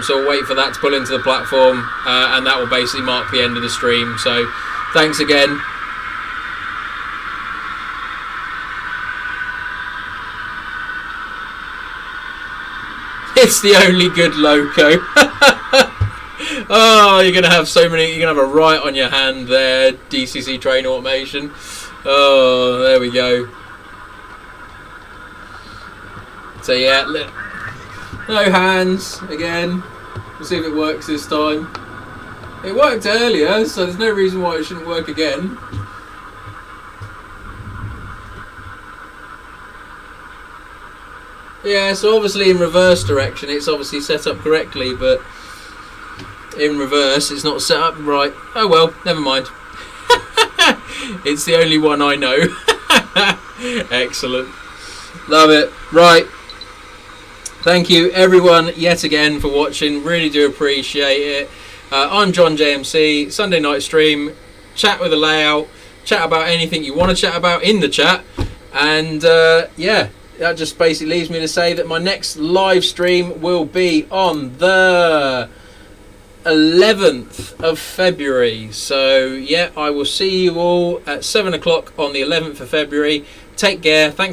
So we'll wait for that to pull into the platform, and that will basically mark the end of the stream. So thanks again. It's the only good loco. Oh, you're gonna have so many. You're gonna have a right on your hand there, DCC Train Automation. Oh, there we go. So yeah, no hands again. We'll see if it works this time. It worked earlier, so there's no reason why it shouldn't work again. Yeah, so obviously in reverse direction it's obviously set up correctly, but in reverse it's not set up right. Oh well, never mind. It's the only one I know. Excellent. Love it. Right. Thank you everyone yet again for watching. Really do appreciate it. I'm John JMC. Sunday night stream. Chat with a layout. Chat about anything you want to chat about in the chat. And yeah, that just basically leaves me to say that my next live stream will be on the 11th of February. So yeah, I will see you all at 7 o'clock on the 11th of February. Take care. Thanks for